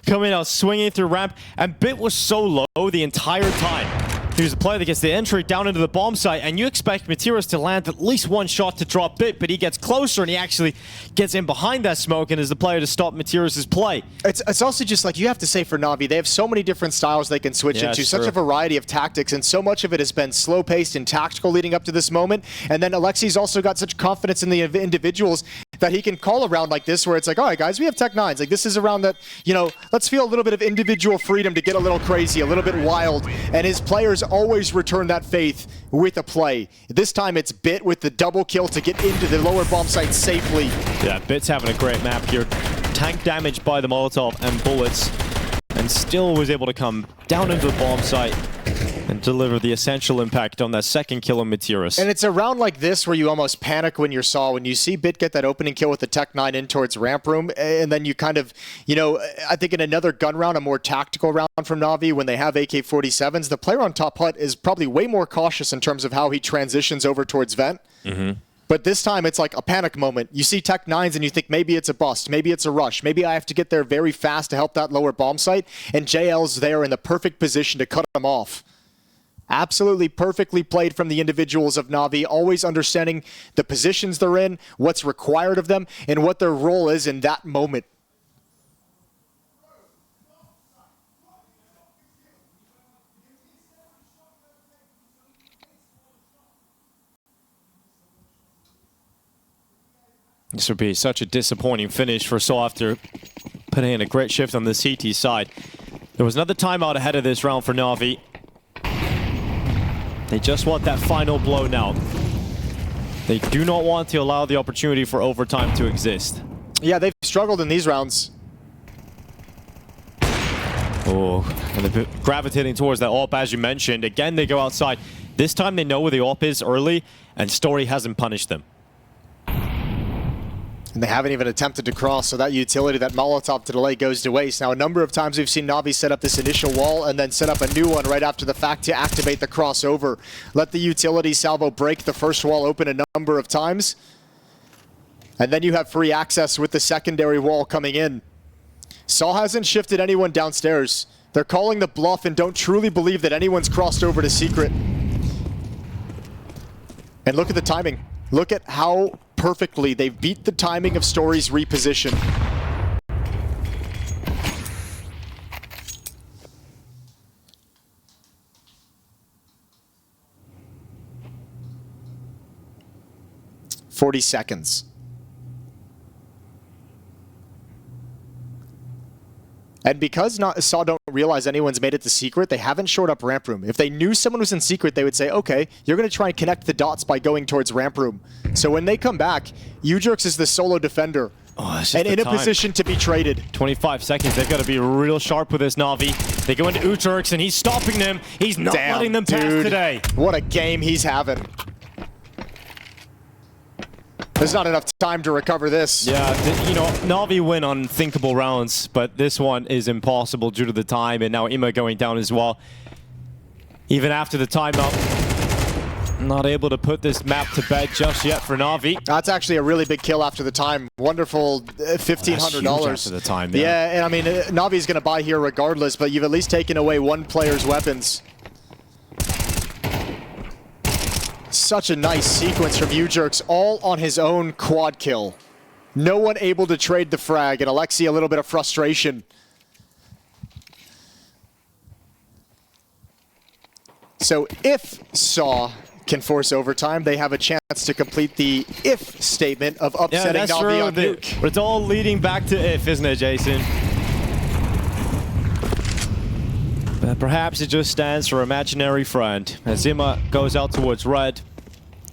S3: coming out, swinging through ramp, and Bit was so low the entire time. He was the player that gets the entry down into the bomb site, and you expect Mutiris to land at least one shot to drop Bit, but he gets closer and he actually gets in behind that smoke and is the player to stop Mutiris' play.
S1: It's also just like, you have to say for NAVI, they have so many different styles they can switch into, such a variety of tactics, and so much of it has been slow-paced and tactical leading up to this moment. And then Alexi's also got such confidence in the individuals that he can call a round like this where it's like, all right, guys, we have Tech9s. Like, this is a round that, you know, let's feel a little bit of individual freedom to get a little crazy, a little bit wild. And his players always return that faith with a play. This time it's Bit with the double kill to get into the lower bomb site safely.
S3: Yeah, Bit's having a great map here. Tank damage by the Molotov and bullets, and still was able to come down into the bomb site and deliver the essential impact on that second kill on Mutiris.
S1: And it's a round like this where you almost panic when you're sAw, when you see Bit get that opening kill with the Tech9 in towards ramp room, and then you kind of, you know, I think in another gun round, a more tactical round from NAVI, when they have AK-47s, the player on top hut is probably way more cautious in terms of how he transitions over towards vent. But this time it's like a panic moment. You see Tech9s and you think maybe it's a bust, maybe it's a rush, maybe I have to get there very fast to help that lower bomb site, and JL's there in the perfect position to cut him off. Absolutely perfectly played from the individuals of NAVI, always understanding the positions they're in, what's required of them, and what their role is in that moment.
S3: This would be such a disappointing finish for sAw after putting in a great shift on the CT side. There was another timeout ahead of this round for NAVI. They just want that final blow now. They do not want to allow the opportunity for overtime to exist.
S1: Yeah, they've struggled in these rounds.
S3: Oh, and they're gravitating towards that AWP, as you mentioned. Again, they go outside. This time they know where the AWP is early, and Story hasn't punished them.
S1: And they haven't even attempted to cross, so that utility, that Molotov to delay, goes to waste. Now, a number of times we've seen NAVI set up this initial wall and then set up a new one right after the fact to activate the crossover. Let the utility salvo break the first wall open a number of times. And then you have free access with the secondary wall coming in. sAw hasn't shifted anyone downstairs. They're calling the bluff and don't truly believe that anyone's crossed over to secret. And look at the timing. Look at how perfectly they've beat the timing of Story's reposition. "40 seconds. And because sAw don't realize anyone's made it to secret, they haven't shored up ramp room. If they knew someone was in secret, they would say, okay, you're going to try and connect the dots by going towards ramp room. So when they come back, Ujerks is the solo defender and in a position to be traded.
S3: 25 seconds, they've got to be real sharp with this NAVI. They go into Ujerks and he's stopping them. He's not letting them pass today.
S1: What a game he's having. There's not enough time to recover this.
S3: Yeah, you know, NAVI win on thinkable rounds, but this one is impossible due to the time, and now Ima going down as well. Even after the timeout, not able to put this map to bed just yet for NAVI.
S1: That's actually a really big kill after the time. Wonderful $1,500.
S3: After the time,
S1: yeah, and I mean, NAVI's going to buy here regardless, but you've at least taken away one player's weapons. Such a nice sequence from Ujerks, all on his own quad kill. No one able to trade the frag, and Alexi a little bit of frustration. So if sAw can force overtime, they have a chance to complete the if statement of upsetting NAVI on Nuke.
S3: But it's all leading back to if, isn't it, Jason? But perhaps it just stands for imaginary friend. As Ima goes out towards red,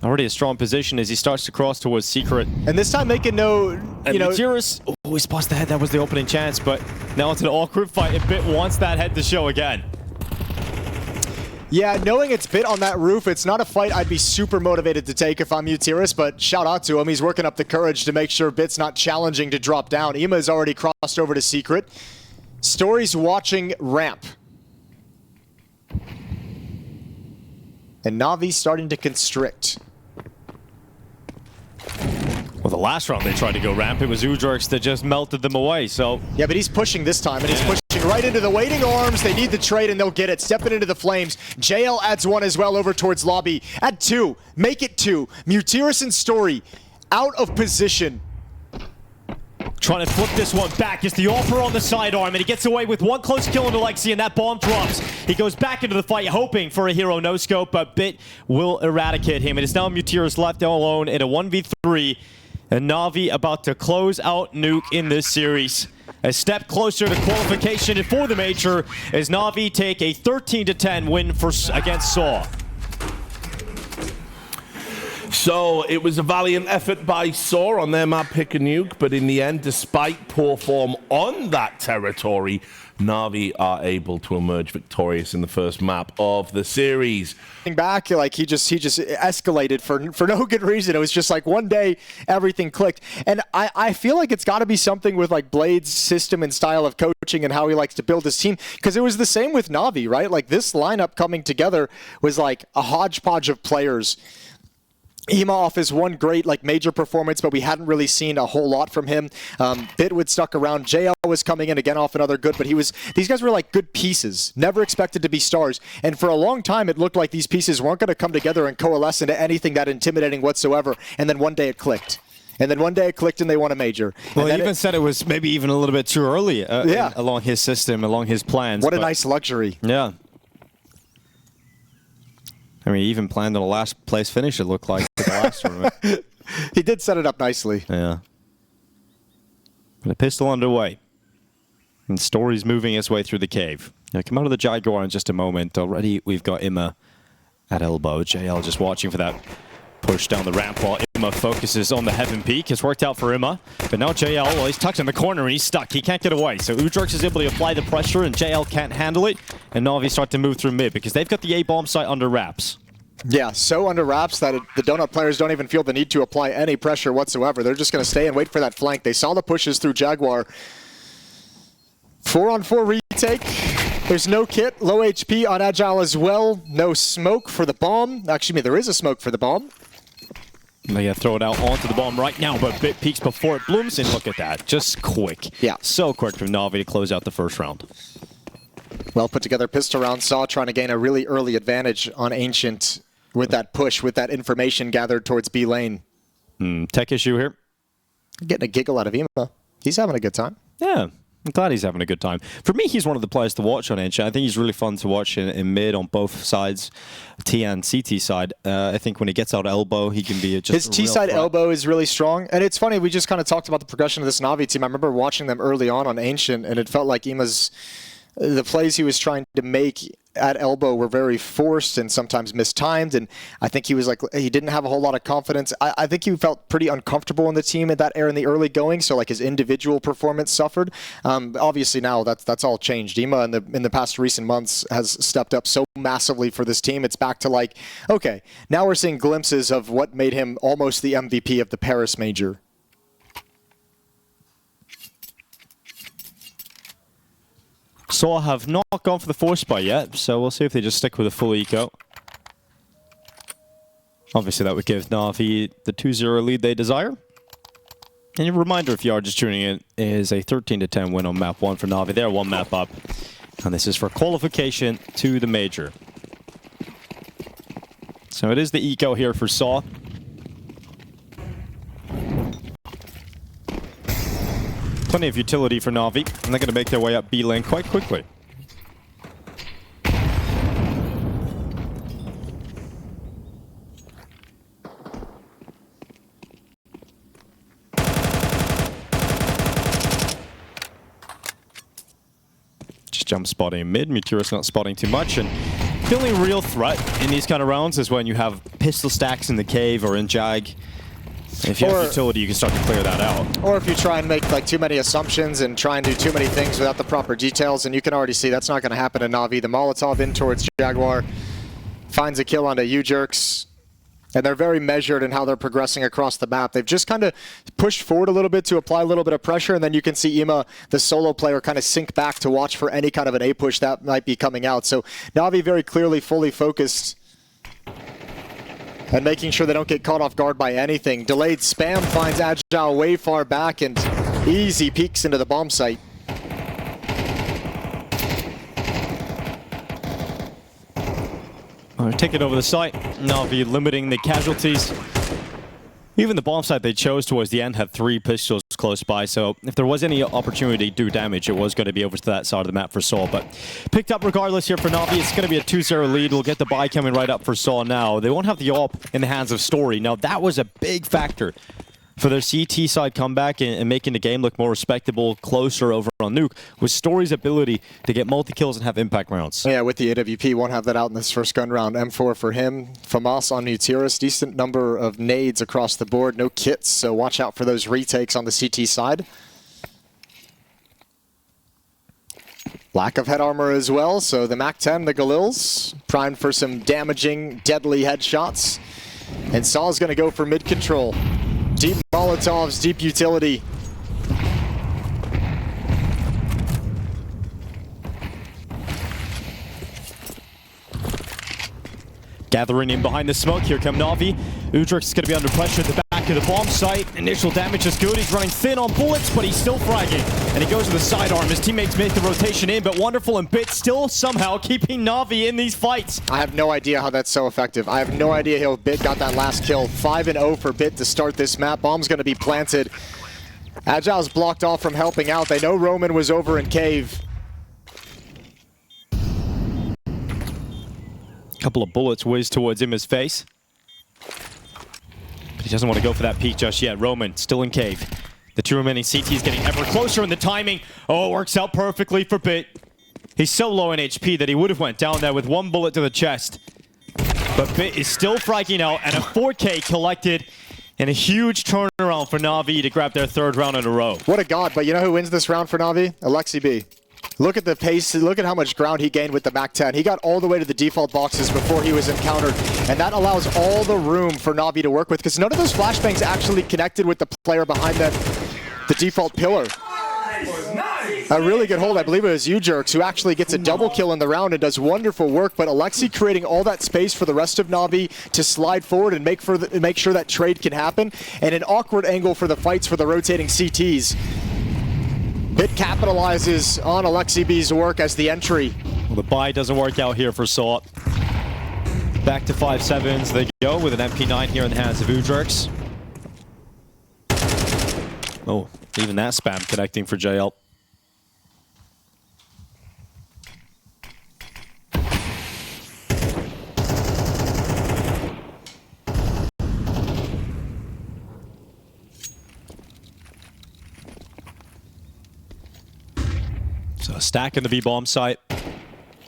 S3: already a strong position as he starts to cross towards Secret.
S1: And this time they can know, you know...
S3: Mutiris, oh, he spots the head. That was the opening chance, but now it's an all-group fight. And Bit wants that head to show again.
S1: Yeah, knowing it's Bit on that roof, it's not a fight I'd be super motivated to take if I'm Mutiris, but shout out to him. He's working up the courage to make sure Bit's not challenging to drop down. Ima has already crossed over to Secret. Story's watching ramp. And Navi starting to constrict.
S3: Well, the last round they tried to go ramp, it was Udrix that just melted them away, so...
S1: Yeah, but he's pushing this time, and he's pushing right into the waiting arms. They need the trade, and they'll get it. Stepping into the flames. JL adds one as well over towards lobby. Add two. Make it two. Mutiris and Story out of position.
S3: Trying to flip this one back. It's the offer on the sidearm, and he gets away with one close kill into Lexi, and that bomb drops. He goes back into the fight, hoping for a hero no-scope, but Bit will eradicate him. It is now Mutiris left alone in a 1v3, and Navi about to close out Nuke in this series. A step closer to qualification for the Major as Navi take a 13-10 win against sAw.
S2: So it was a valiant effort by sAw on their map Pick a Nuke, but in the end, despite poor form on that territory, Navi are able to emerge victorious in the first map of the series.
S1: Back, like he just escalated for no good reason. It was just like one day everything clicked, and I feel like it's got to be something with like Blade's system and style of coaching and how he likes to build his team, because it was the same with Navi, right? Like this lineup coming together was like a hodgepodge of players. Ima off his one great like major performance, but we hadn't really seen a whole lot from him. Bitwood stuck around. JL was coming in again off another good, but these guys were like good pieces, never expected to be stars. And for a long time, it looked like these pieces weren't going to come together and coalesce into anything that intimidating whatsoever. And then one day it clicked. And then one day it clicked and they won a major.
S3: Well, he even said it was maybe even a little bit too early along his system, along his plans.
S1: What a nice luxury.
S3: Yeah. I mean, he even planned on a last place finish, it looked like, for the last tournament.
S1: He did set it up nicely.
S3: Yeah. But a pistol underway. And Story's moving his way through the cave. Come out of the Jaguar in just a moment. Already we've got Ima at elbow. JL just watching for that push down the ramp while Ima focuses on the Heaven Peak. It's worked out for Ima. But now JL, well, he's tucked in the corner and he's stuck. He can't get away. So Udrix is able to apply the pressure and JL can't handle it. And Navi start to move through mid because they've got the A-bomb site under wraps.
S1: Yeah, so under wraps that the Donut players don't even feel the need to apply any pressure whatsoever. They're just going to stay and wait for that flank. They saw the pushes through Jaguar. 4-on-4 retake. There's no kit. Low HP on Agile as well. No smoke for the bomb. Actually, there is a smoke for the bomb.
S3: They gotta throw it out onto the bomb right now, but Bit peeks before it blooms, and look at that. Just quick.
S1: Yeah.
S3: So quick from Navi to close out the first round.
S1: Well put together pistol round. sAw trying to gain a really early advantage on Ancient with that push, with that information gathered towards B lane.
S3: Tech issue here.
S1: Getting a giggle out of Ima. He's having a good time.
S3: Yeah. I'm glad he's having a good time. For me, he's one of the players to watch on Ancient. I think he's really fun to watch in mid on both sides, T and CT side. I think when he gets out elbow, he can be just
S1: his T side elbow is really strong. And it's funny, we just kind of talked about the progression of this Navi team. I remember watching them early on Ancient, and it felt like Ima's the plays he was trying to make at elbow were very forced and sometimes mistimed, and I think he was like, he didn't have a whole lot of confidence. I think he felt pretty uncomfortable in the team at that era in the early going, so like his individual performance suffered. Obviously now that's all changed. Ima in the past recent months has stepped up so massively for this team. It's back to like, okay, now we're seeing glimpses of what made him almost the MVP of the Paris Major.
S3: sAw have not gone for the force buy yet, so we'll see if they just stick with a full eco. Obviously that would give Navi the 2-0 lead they desire. And a reminder, if you are just tuning in, is a 13-10 win on map 1 for Navi. They're one map up. And this is for qualification to the Major. So it is the eco here for sAw. Plenty of utility for Navi, and they're going to make their way up B lane quite quickly. Just jump spotting mid. Mutiris not spotting too much, and The only real threat in these kind of rounds is when you have pistol stacks in the cave or in Jag. If you have utility, you can start to clear that out.
S1: Or if you try and make like too many assumptions and try and do too many things without the proper details, and you can already see that's not going to happen to Navi. The Molotov in towards Jaguar finds a kill onto U-Jerks, and they're very measured in how they're progressing across the map. They've just kind of pushed forward a little bit to apply a little bit of pressure, and then you can see Ima, the solo player, kind of sink back to watch for any kind of an A push that might be coming out. So Navi very clearly fully focused and making sure they don't get caught off guard by anything. Delayed spam finds Agile way far back and easy peeks into the bomb site.
S3: Taking over the site. Navi limiting the casualties. Even the bomb site they chose towards the end had 3 pistols close by, so if there was any opportunity to do damage, it was going to be over to that side of the map for sAw. But picked up regardless here for Navi. It's going to be a 2-0 lead. We'll get the buy coming right up for sAw now. They won't have the AWP in the hands of Story. Now, that was a big factor for their CT side comeback and making the game look more respectable, closer over on Nuke, was Story's ability to get multi-kills and have impact rounds.
S1: Yeah, with the AWP, won't have that out in this first gun round. M4 for him. FAMAS on Nutiris, decent number of nades across the board, no kits, so watch out for those retakes on the CT side. Lack of head armor as well, so the MAC-10, the Galils, primed for some damaging, deadly headshots. And sAw's going to go for mid-control. Deep Molotovs, deep utility.
S3: Gathering in behind the smoke. Here come Navi. Udrix is going to be under pressure at the back of the bomb site. Initial damage is good. He's running thin on bullets, but he's still fragging. And he goes to the sidearm. His teammates make the rotation in, but Wonderful and Bit still somehow keeping Navi in these fights.
S1: I have no idea how that's so effective. I have no idea how Bit got that last kill. 5-0 for Bit to start this map. Bomb's going to be planted. Agile's blocked off from helping out. They know Roman was over in cave.
S3: Couple of bullets whiz towards him, his face. But he doesn't want to go for that peek just yet. Roman still in cave. The 2 remaining CTs getting ever closer, and the timing, oh, it works out perfectly for Bit. He's so low in HP that he would have went down there with 1 bullet to the chest. But Bit is still fragging out, and a 4K collected, and a huge turnaround for Navi to grab their 3rd round in a row.
S1: What a god, but you know who wins this round for Navi? Alexi B. Look at the pace, look at how much ground he gained with the MAC-10. He got all the way to the default boxes before he was encountered, and that allows all the room for Navi to work with, because none of those flashbangs actually connected with the player behind the default pillar. A really good hold, I believe it was U-Jerks, who actually gets a double kill in the round and does wonderful work, but Alexi creating all that space for the rest of Navi to slide forward and make sure that trade can happen, and an awkward angle for the fights for the rotating CTs. Bit capitalizes on Alexi B's work as the entry.
S3: Well, the buy doesn't work out here for sAw. Back to 5-7s they go with an MP9 here in the hands of Udrix. Oh, even that spam connecting for JL. So stacking the B-bomb site.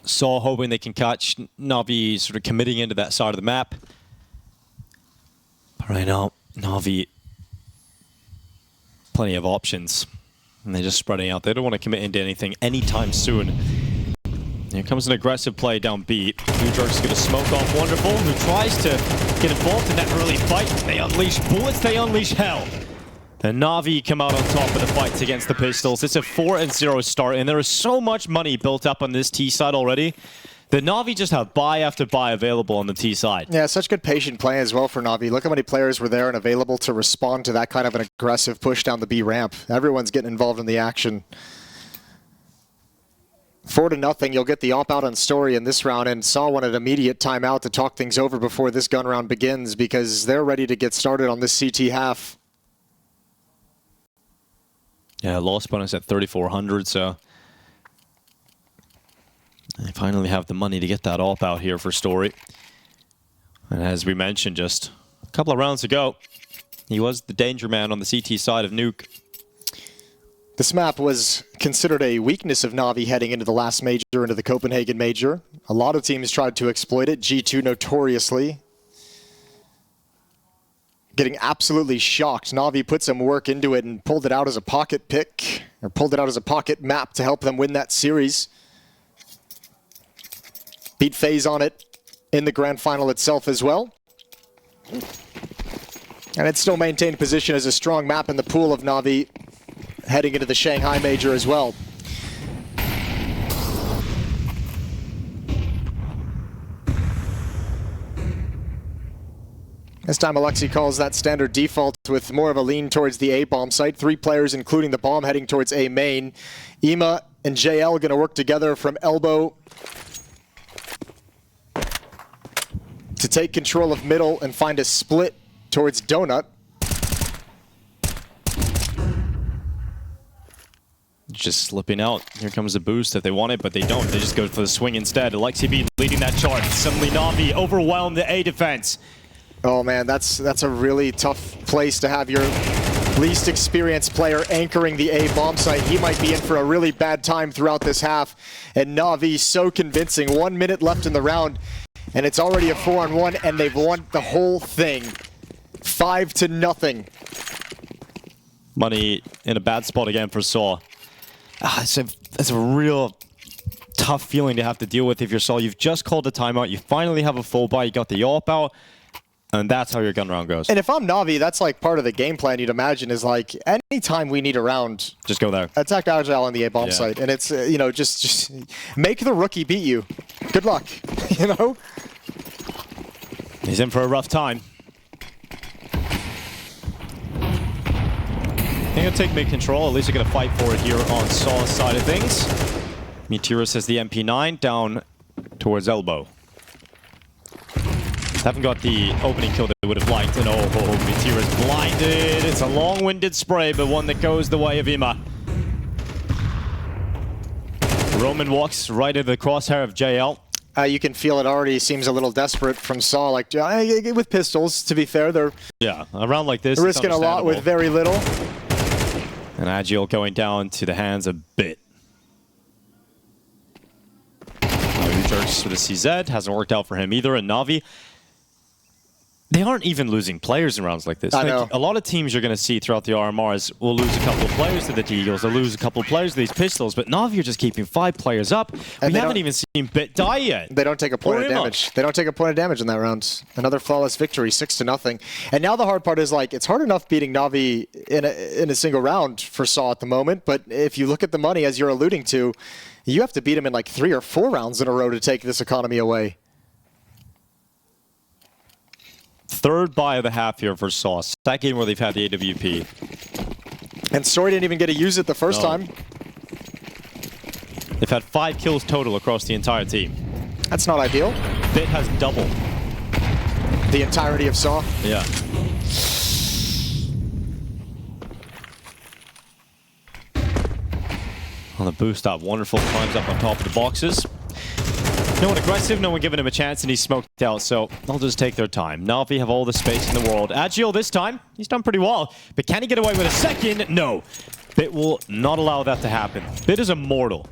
S3: sAw hoping they can catch Navi sort of committing into that side of the map. But right now, Navi, plenty of options. And they're just spreading out. They don't want to commit into anything anytime soon. Here comes an aggressive play down B. Udrix is going to smoke off Wonderful, who tries to get involved in that early fight. They unleash bullets, they unleash hell. And Navi come out on top of the fights against the Pistols. It's a 4-0 start, and there is so much money built up on this T side already that Navi just have buy after buy available on the T side.
S1: Yeah, such good patient play as well for Navi. Look how many players were there and available to respond to that kind of an aggressive push down the B ramp. Everyone's getting involved in the action. 4-0, you'll get the op out on Story in this round, and sAw wanted immediate timeout to talk things over before this gun round begins because they're ready to get started on this CT half.
S3: Yeah, loss bonus at 3,400, so they finally have the money to get that op out here for Story. And as we mentioned just a couple of rounds ago, he was the danger man on the CT side of Nuke.
S1: This map was considered a weakness of Navi heading into the last major, into the Copenhagen Major. A lot of teams tried to exploit it, G2 notoriously. Getting absolutely shocked. Navi put some work into it and pulled it out as a pocket pick, or pulled it out as a pocket map to help them win that series. Beat FaZe on it in the grand final itself as well. And it still maintained position as a strong map in the pool of Navi heading into the Shanghai Major as well. This time Alexi calls that standard default with more of a lean towards the A bomb site. 3 players, including the bomb, heading towards A main. Ema and JL going to work together from elbow to take control of middle and find a split towards Donut.
S3: Just slipping out. Here comes the boost if they want it, but they don't. They just go for the swing instead. Alexi B leading that charge. Suddenly Navi overwhelmed the A defense.
S1: Oh man, that's a really tough place to have your least experienced player anchoring the A bomb site. He might be in for a really bad time throughout this half. And Navi so convincing. 1 minute left in the round, and it's already a 4-on-1, and they've won the whole thing. 5-0.
S3: Money in a bad spot again for sAw. It's a real tough feeling to have to deal with if you're sAw. You've just called a timeout. You finally have a full buy. You got the AWP out. And that's how your gun round goes.
S1: And if I'm Navi, that's like part of the game plan you'd imagine is like, anytime we need a round,
S3: just go there.
S1: Attack Agile on the A-bomb site. And it's, you know, just make the rookie beat you. Good luck, you know?
S3: He's in for a rough time. I think he'll take mid-control. At least they're going to fight for it here on sAw's side of things. Meteorus has the MP9 down towards elbow. Haven't got the opening kill that they would have liked, and Meteorus blinded. It's a long-winded spray, but one that goes the way of Ema. Roman walks right into the crosshair of JL.
S1: You can feel it already seems a little desperate from sAw, like with pistols, to be fair. They're
S3: around like this,
S1: risking a lot with very little.
S3: And Agile going down to the hands a bit. Jerks for the CZ, hasn't worked out for him either, and Navi, they aren't even losing players in rounds like this.
S1: I know.
S3: A lot of teams you're going to see throughout the RMRs will lose a couple of players to the Deagles, they'll lose a couple of players to these pistols, but Navi are just keeping 5 players up. We haven't even seen Bit die yet.
S1: They don't take a point of damage. They don't take a point of damage in that round. Another flawless victory, 6-0. And now the hard part is, like, it's hard enough beating Navi in a single round for sAw at the moment, but if you look at the money, as you're alluding to, you have to beat him in like 3 or 4 rounds in a row to take this economy away.
S3: Third buy of the half here for sAw. Second where they've had the AWP.
S1: And Story didn't even get to use it the first time.
S3: They've had 5 kills total across the entire team.
S1: That's not ideal.
S3: Bit has double.
S1: The entirety of sAw?
S3: Yeah. On the boost up, Wonderful climbs up on top of the boxes. No one aggressive, no one giving him a chance, and he's smoked out, so they'll just take their time. Navi have all the space in the world. Agile this time, he's done pretty well, but can he get away with a second? No. Bit will not allow that to happen. Bit is immortal.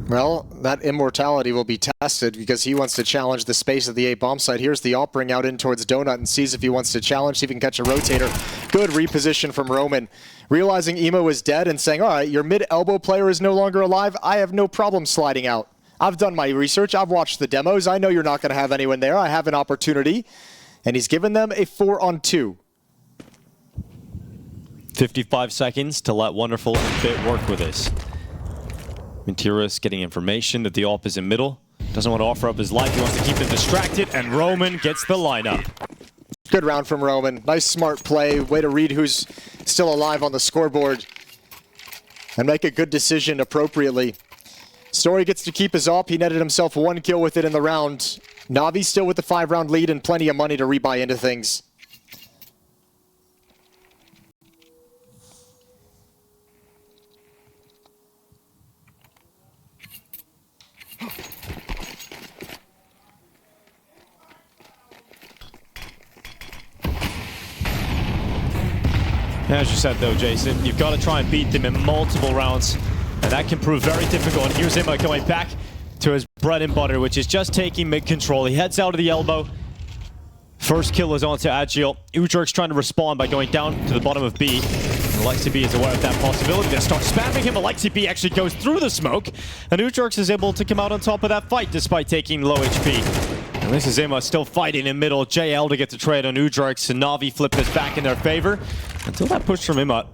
S1: Well, that immortality will be tested because he wants to challenge the space of the A-bomb site. Here's the AWP bring out in towards Donut and sees if he wants to challenge, see if he can catch a rotator. Good reposition from Roman. Realizing Emo was dead and saying, all right, your mid-elbow player is no longer alive. I have no problem sliding out. I've done my research. I've watched the demos. I know you're not going to have anyone there. I have an opportunity. And he's given them a 4-on-2.
S3: 55 seconds to let Wonderful and Bit work with this. Meteorus getting information that the AWP is in middle. Doesn't want to offer up his life. He wants to keep them distracted, and Roman gets the lineup.
S1: Good round from Roman. Nice, smart play. Way to read who's still alive on the scoreboard and make a good decision appropriately. Story gets to keep his AWP. He netted himself 1 kill with it in the round. Navi still with the 5-round lead and plenty of money to rebuy into things.
S3: As you said though, Jason, you've got to try and beat them in multiple rounds, and that can prove very difficult. And here's Emma going back to his bread and butter, which is just taking mid-control. He heads out of the elbow. First kill is onto Agile. Ujurk's trying to respond by going down to the bottom of B. Alexi B is aware of that possibility. They start spamming him. Alexi B actually goes through the smoke, and Ujurks is able to come out on top of that fight despite taking low HP. And this is Emma still fighting in middle. JL to get the trade on Ujurks, and Navi flip this back in their favor. Until that push from Emma,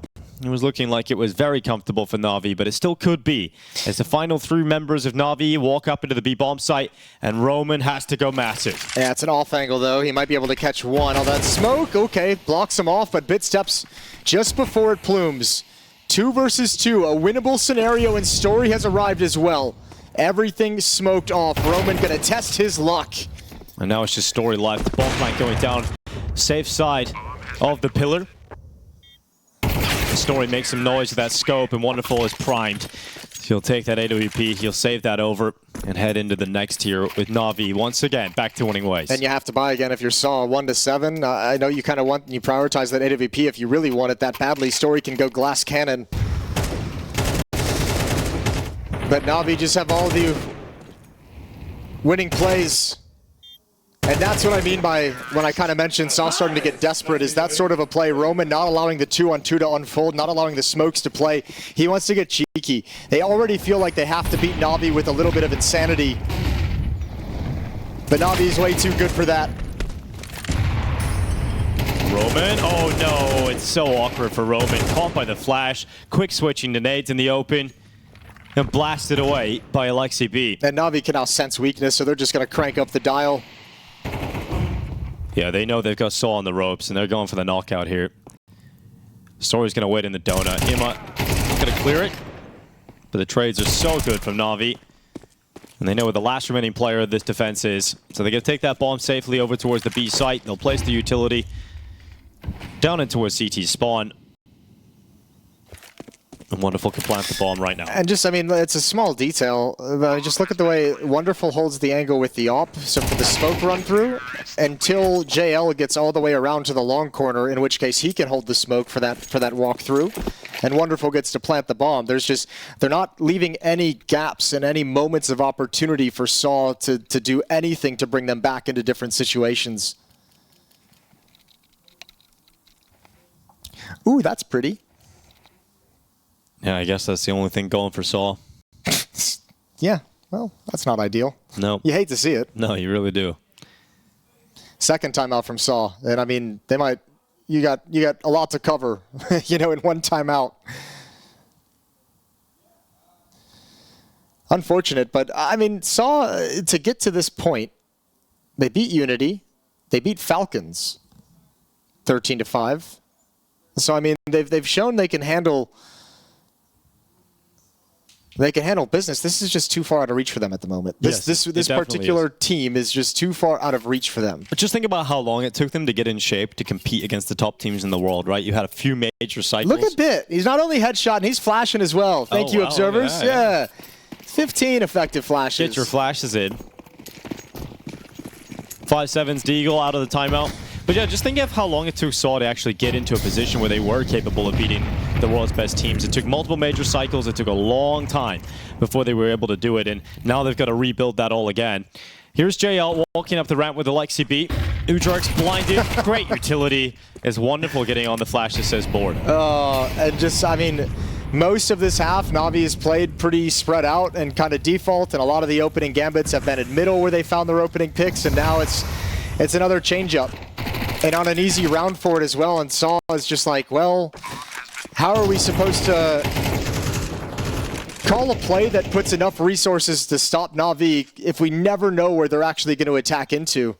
S3: it was looking like it was very comfortable for Navi, but it still could be. As the final 3 members of Navi walk up into the B-bomb site, and Roman has to go massive.
S1: Yeah, it's an off angle though. He might be able to catch one. All that smoke, okay, blocks him off, but Bit steps just before it plumes. 2 versus 2, a winnable scenario, and Story has arrived as well. Everything smoked off. Roman gonna test his luck.
S3: And now it's just Story left. The bomb flank going down. Safe side of the pillar. Story makes some noise with that scope, and Wonderful is primed. He'll take that AWP, he'll save that over, and head into the next tier with Navi once again back to winning ways.
S1: And you have to buy again if you're Saw 1-7. I know you kind of want, you prioritize that AWP if you really want it that badly. Story can go glass cannon. But Navi just have all the winning plays. And that's what I mean by when I kind of mentioned Saw starting to get desperate, is that sort of a play. Roman not allowing the 2-on-2 to unfold, not allowing the smokes to play. He wants to get cheeky. They already feel like they have to beat Navi with a little bit of insanity. But Navi is way too good for that.
S3: Roman, oh no, it's so awkward for Roman. Caught by the flash, quick switching to nades in the open, and blasted away by Alexi B.
S1: And Navi can now sense weakness, so they're just going to crank up the dial.
S3: Yeah, they know they've got Saw on the ropes, and they're going for the knockout here. Story's going to wait in the donut. Emma going to clear it, but the trades are so good from Navi. And they know where the last remaining player of this defense is. So they're going to take that bomb safely over towards the B site. They'll place the utility down into a CT spawn. And Wonderful can plant the bomb right now.
S1: And just, I mean, it's a small detail, but just look at the way Wonderful holds the angle with the AWP, so for the smoke run through, until JL gets all the way around to the long corner, in which case he can hold the smoke for that walk through, and Wonderful gets to plant the bomb. There's just, they're not leaving any gaps and any moments of opportunity for Saw to do anything to bring them back into different situations. Ooh, that's pretty.
S3: Yeah, I guess that's the only thing going for Saw.
S1: Yeah, well, that's not ideal.
S3: No.
S1: You hate to see it.
S3: No, you really do.
S1: Second timeout from Saw, and I mean, they might. You got a lot to cover, you know, in one timeout. Unfortunate, but I mean, Saw, to get to this point, they beat Unity, they beat Falcons, 13-5. So I mean, they've shown they can handle. They can handle business. This is just too far out of reach for them at the moment. This particular team is just too far out of reach for them.
S3: But just think about how long it took them to get in shape to compete against the top teams in the world, right? You had a few major cycles.
S1: Look at Bit. He's not only headshot, and he's flashing as well. Thank you, observers. Yeah. 15 effective flashes.
S3: Get your flashes in. 5-7's Deagle out of the timeout. But yeah, just think of how long it took Saw to actually get into a position where they were capable of beating the world's best teams. It took multiple major cycles. It took a long time before they were able to do it, and now they've got to rebuild that all again. Here's JL walking up the ramp with Alexi B. Ujurk's blinded. Great utility. It's Wonderful getting on the flash assist board.
S1: And just, I mean, most of this half, Navi has played pretty spread out and kind of default, and a lot of the opening gambits have been in middle where they found their opening picks, and now it's another change-up. And on an easy round for it as well, and Saw is just like, well, how are we supposed to call a play that puts enough resources to stop Navi if we never know where they're actually going to attack into?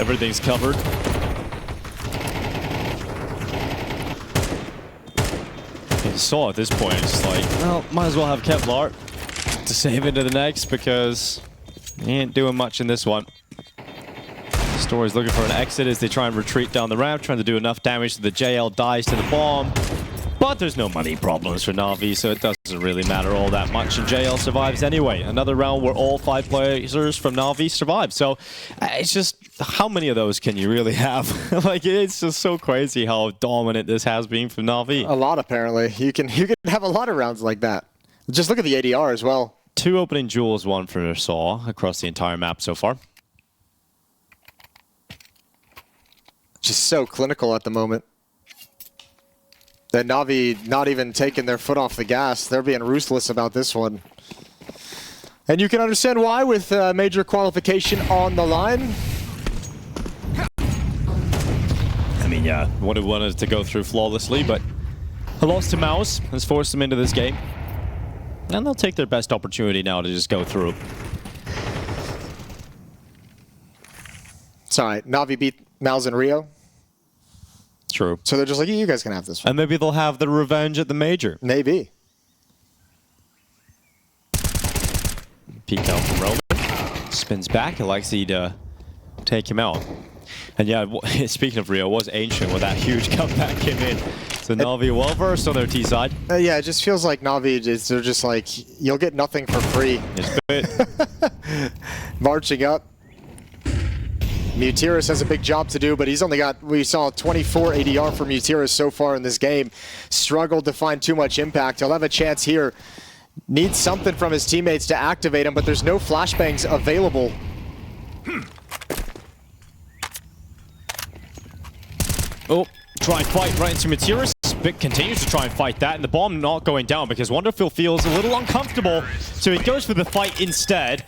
S3: Everything's covered. Saw at this point, it's like, well, might as well have Kevlar to save into the next because he ain't doing much in this one. Story's looking for an exit as they try and retreat down the ramp, trying to do enough damage so the JL dies to the bomb. But there's no money problems for Na'Vi, so it doesn't really matter all that much. And JL survives anyway. Another round where all 5 players from Na'Vi survive. So it's just, how many of those can you really have? Like, it's just so crazy how dominant this has been from Na'Vi.
S1: A lot, apparently. You can have a lot of rounds like that. Just look at the ADR as well.
S3: 2 opening duels, 1 for sAw across the entire map so far.
S1: Just so clinical at the moment. That Na'Vi not even taking their foot off the gas. They're being ruthless about this one. And you can understand why with major qualification on the line.
S3: I mean, yeah, would have wanted to go through flawlessly, but a loss to MOUZ has forced them into this game. And they'll take their best opportunity now to just go through.
S1: It's all right. Na'Vi beat MOUZ in Rio.
S3: True.
S1: So they're just like, you guys can have this one.
S3: And maybe they'll have the revenge at the major.
S1: Maybe.
S3: Peek out from Roman. Spins back. Alexi to take him out. And yeah, speaking of Rio, it was Ancient where that huge comeback came in. So Na'Vi well versed on their T side.
S1: Yeah, it just feels like Na'Vi, they're just like, you'll get nothing for free. Marching up. Mutiris has a big job to do, but he's only got, we saw 24 ADR for Mutiris so far in this game. Struggled to find too much impact. He'll have a chance here. Needs something from his teammates to activate him, but there's no flashbangs available.
S3: Oh, try and fight right into Mutiris. Vic continues to try and fight that, and the bomb not going down because Wonderful feels a little uncomfortable, so he goes for the fight instead.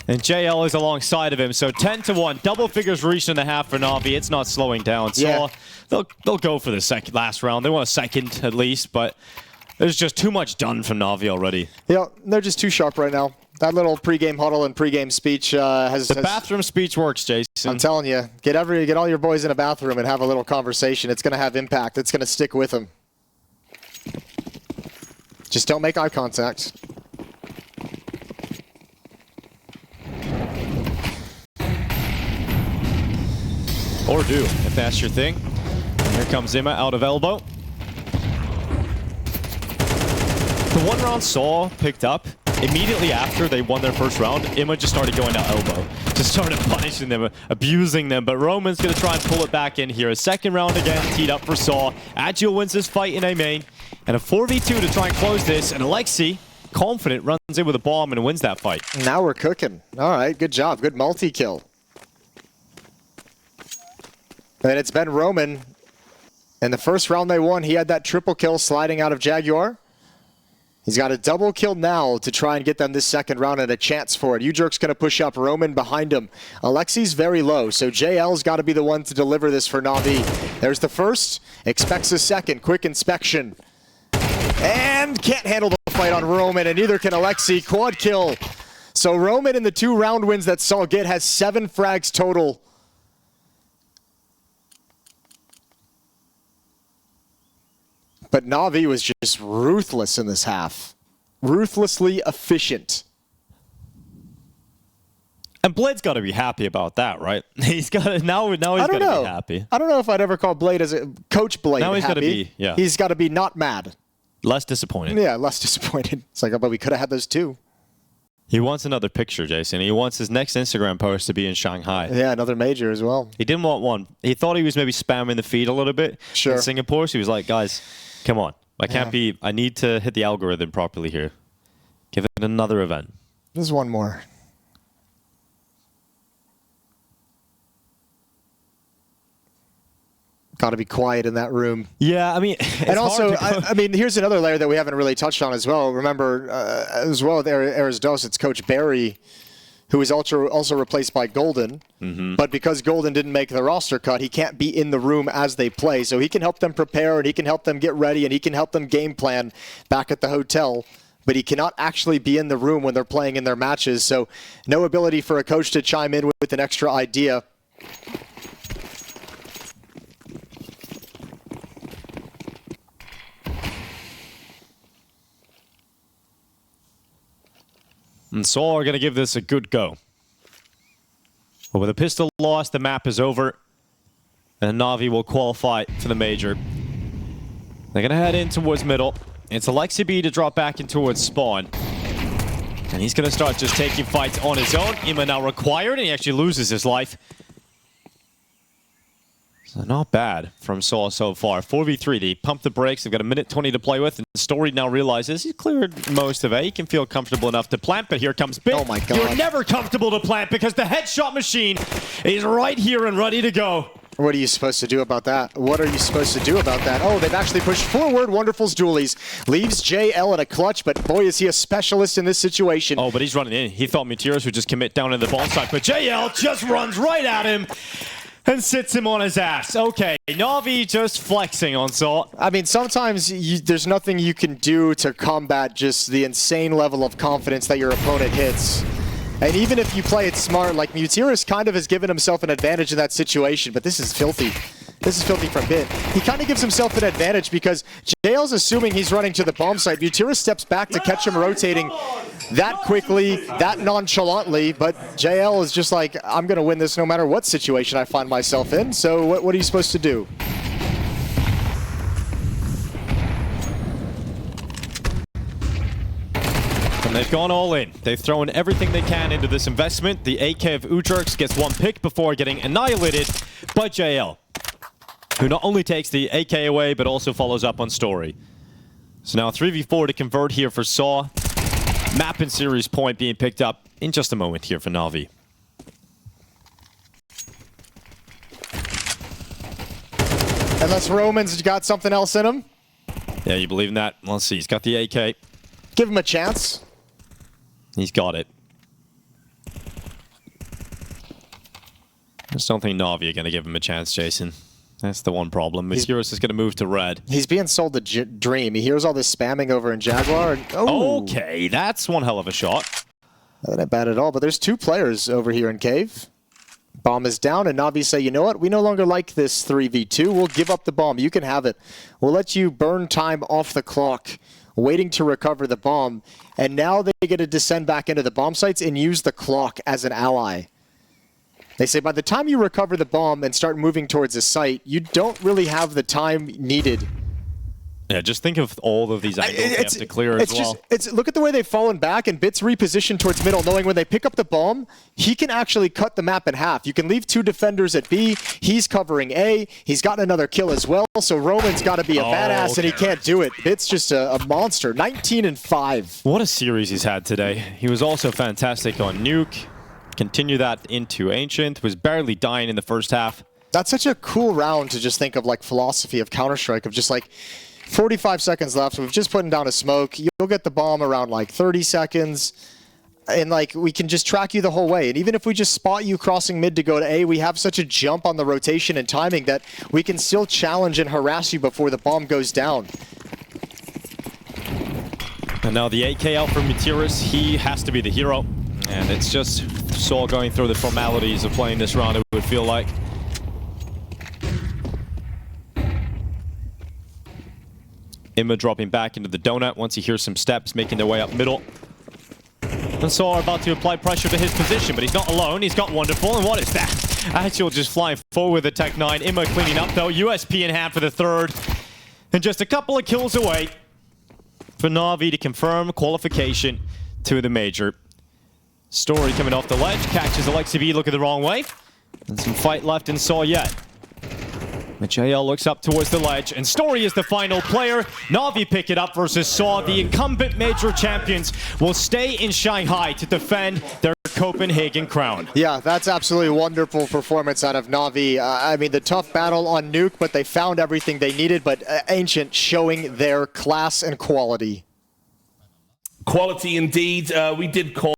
S3: And JL is alongside of him, so 10-1, double figures reached in the half for Na'Vi. It's not slowing down. So they'll go for the last round. They want a second at least, but there's just too much done from Na'Vi already.
S1: Yeah, they're just too sharp right now. That little pregame huddle and pregame speech has...
S3: The bathroom speech works, Jason.
S1: I'm telling you, get all your boys in a bathroom and have a little conversation. It's going to have impact. It's going to stick with them. Just don't make eye contact.
S3: Or do, if that's your thing. And here comes Imma out of elbow. The 1 round sAw picked up. Immediately after they won their first round, Imma just started going down elbow. Just started punishing them, abusing them. But Roman's going to try and pull it back in here. A second round again, teed up for sAw. Agile wins this fight in A main. And a 4v2 to try and close this. And Alexi, confident, runs in with a bomb and wins that fight.
S1: Now we're cooking. All right, good job. Good multi-kill. And it's been Roman. In the first round they won, he had that triple kill sliding out of Jaguar. He's got a double kill now to try and get them this second round and a chance for it. Ujerk's going to push up, Roman behind him. Alexi's very low, so JL's got to be the one to deliver this for Na'Vi. There's the first, expects a second, quick inspection. And can't handle the fight on Roman, and neither can Alexi. Quad kill. So Roman in the 2 round wins that sAw get has 7 frags total. But Na'Vi was just ruthless in this half. Ruthlessly efficient.
S3: And Blade's got to be happy about that, right? He's got to, now he's got to be happy.
S1: I don't know if I'd ever call Blade as a Coach Blade
S3: now he's
S1: happy.
S3: Got to be, yeah.
S1: He's got to be not mad.
S3: Less disappointed.
S1: Yeah, less disappointed. It's like, oh, but we could have had those too.
S3: He wants another picture, Jason. He wants his next Instagram post to be in Shanghai.
S1: Yeah, another major as well.
S3: He didn't want one. He thought he was maybe spamming the feed a little bit in Singapore. So he was like, guys, come on. I can't be... I need to hit the algorithm properly here. Give it another event.
S1: There's one more. Got to be quiet in that room.
S3: Yeah, I mean...
S1: And also, I mean, here's another layer that we haven't really touched on as well. Remember, as well with Eris Dos, it's Coach Barry, who is also replaced by Golden. But because Golden didn't make the roster cut, he can't be in the room as they play. So he can help them prepare, and he can help them get ready, and he can help them game plan back at the hotel. But he cannot actually be in the room when they're playing in their matches. So no ability for a coach to chime in with an extra idea.
S3: And sAw are going to give this a good go. But with a pistol loss, the map is over. And Na'Vi will qualify for the major. They're going to head in towards middle. It's Alexi B to drop back in towards spawn. And he's going to start just taking fights on his own. Ima now required, and he actually loses his life. So not bad from sAw so far. 4v3, they pump the brakes. They've got a minute 20 to play with. And Story now realizes he's cleared most of it. He can feel comfortable enough to plant, but here comes Bit.
S1: Oh my God.
S3: You're never comfortable to plant because the headshot machine is right here and ready to go.
S1: What are you supposed to do about that? What are you supposed to do about that? Oh, they've actually pushed forward. Wonderful's Dualies leaves JL in a clutch, but boy, is he a specialist in this situation.
S3: Oh, but he's running in. He thought Meteoris would just commit down in the bomb site, but JL just runs right at him and sits him on his ass. Okay, Navi just flexing on sAw.
S1: I mean, sometimes there's nothing you can do to combat just the insane level of confidence that your opponent hits. And even if you play it smart, like Meteoris kind of has given himself an advantage in that situation, but this is filthy. This is filthy from Bit. He kind of gives himself an advantage because JL's assuming he's running to the bomb site. Meteoris steps back to catch him rotating that quickly, that nonchalantly, but JL is just like, I'm going to win this no matter what situation I find myself in. So what are you supposed to do?
S3: And they've gone all in. They've thrown everything they can into this investment. The AK of Ujerks gets one pick before getting annihilated by JL, who not only takes the AK away, but also follows up on Story. So now 3v4 to convert here for sAw. Map and series point being picked up in just a moment here for Navi.
S1: Unless Roman's got something else in him.
S3: Yeah, you believe in that? Let's see. He's got the AK.
S1: Give him a chance.
S3: He's got it. I just don't think Navi are going to give him a chance, Jason. That's the one problem. Meteoris is going to move to red.
S1: He's being sold the dream. He hears all this spamming over in Jaguar. And, oh.
S3: Okay, that's one hell of a shot.
S1: That ain't bad at all, but there's two players over here in Cave. Bomb is down, and Navi say, you know what? We no longer like this 3v2. We'll give up the bomb. You can have it. We'll let you burn time off the clock, waiting to recover the bomb. And now they get to descend back into the bomb sites and use the clock as an ally. They say by the time you recover the bomb and start moving towards a site, you don't really have the time needed.
S3: Yeah, just think of all of these angles they have to clear as well.
S1: Look at the way they've fallen back, and Bit's repositioned towards middle, knowing when they pick up the bomb, he can actually cut the map in half. You can leave two defenders at B. He's covering A. He's gotten another kill as well, so Roman's got to be a badass, and he can't do it. Bit's just a monster. 19-5.
S3: What a series he's had today. He was also fantastic on Nuke. Continue that into Ancient. Was barely dying in the first half.
S1: That's such a cool round to just think of, like, philosophy of Counter-Strike, of just like 45 seconds left. We've just putting down a smoke. You'll get the bomb around like 30 seconds. And like, we can just track you the whole way. And even if we just spot you crossing mid to go to A, we have such a jump on the rotation and timing that we can still challenge and harass you before the bomb goes down.
S3: And now the AK out from Meteoris. He has to be the hero. And it's just sAw going through the formalities of playing this round, it would feel like. Ima dropping back into the donut once he hears some steps making their way up middle. And sAw are about to apply pressure to his position, but he's not alone. He's got Wonderful, and what is that? Actual just flying forward with the Tech 9. Ima cleaning up though. USP in hand for the third. And just a couple of kills away for Navi to confirm qualification to the Major. Story coming off the ledge, catches Alexi B looking the wrong way. And some fight left in sAw yet. JL looks up towards the ledge, and Story is the final player. Navi pick it up versus sAw. The incumbent Major champions will stay in Shanghai to defend their Copenhagen crown.
S1: Yeah, that's absolutely wonderful performance out of Navi. I mean, the tough battle on Nuke, but they found everything they needed, but Ancient showing their class and quality.
S2: Quality indeed. We did call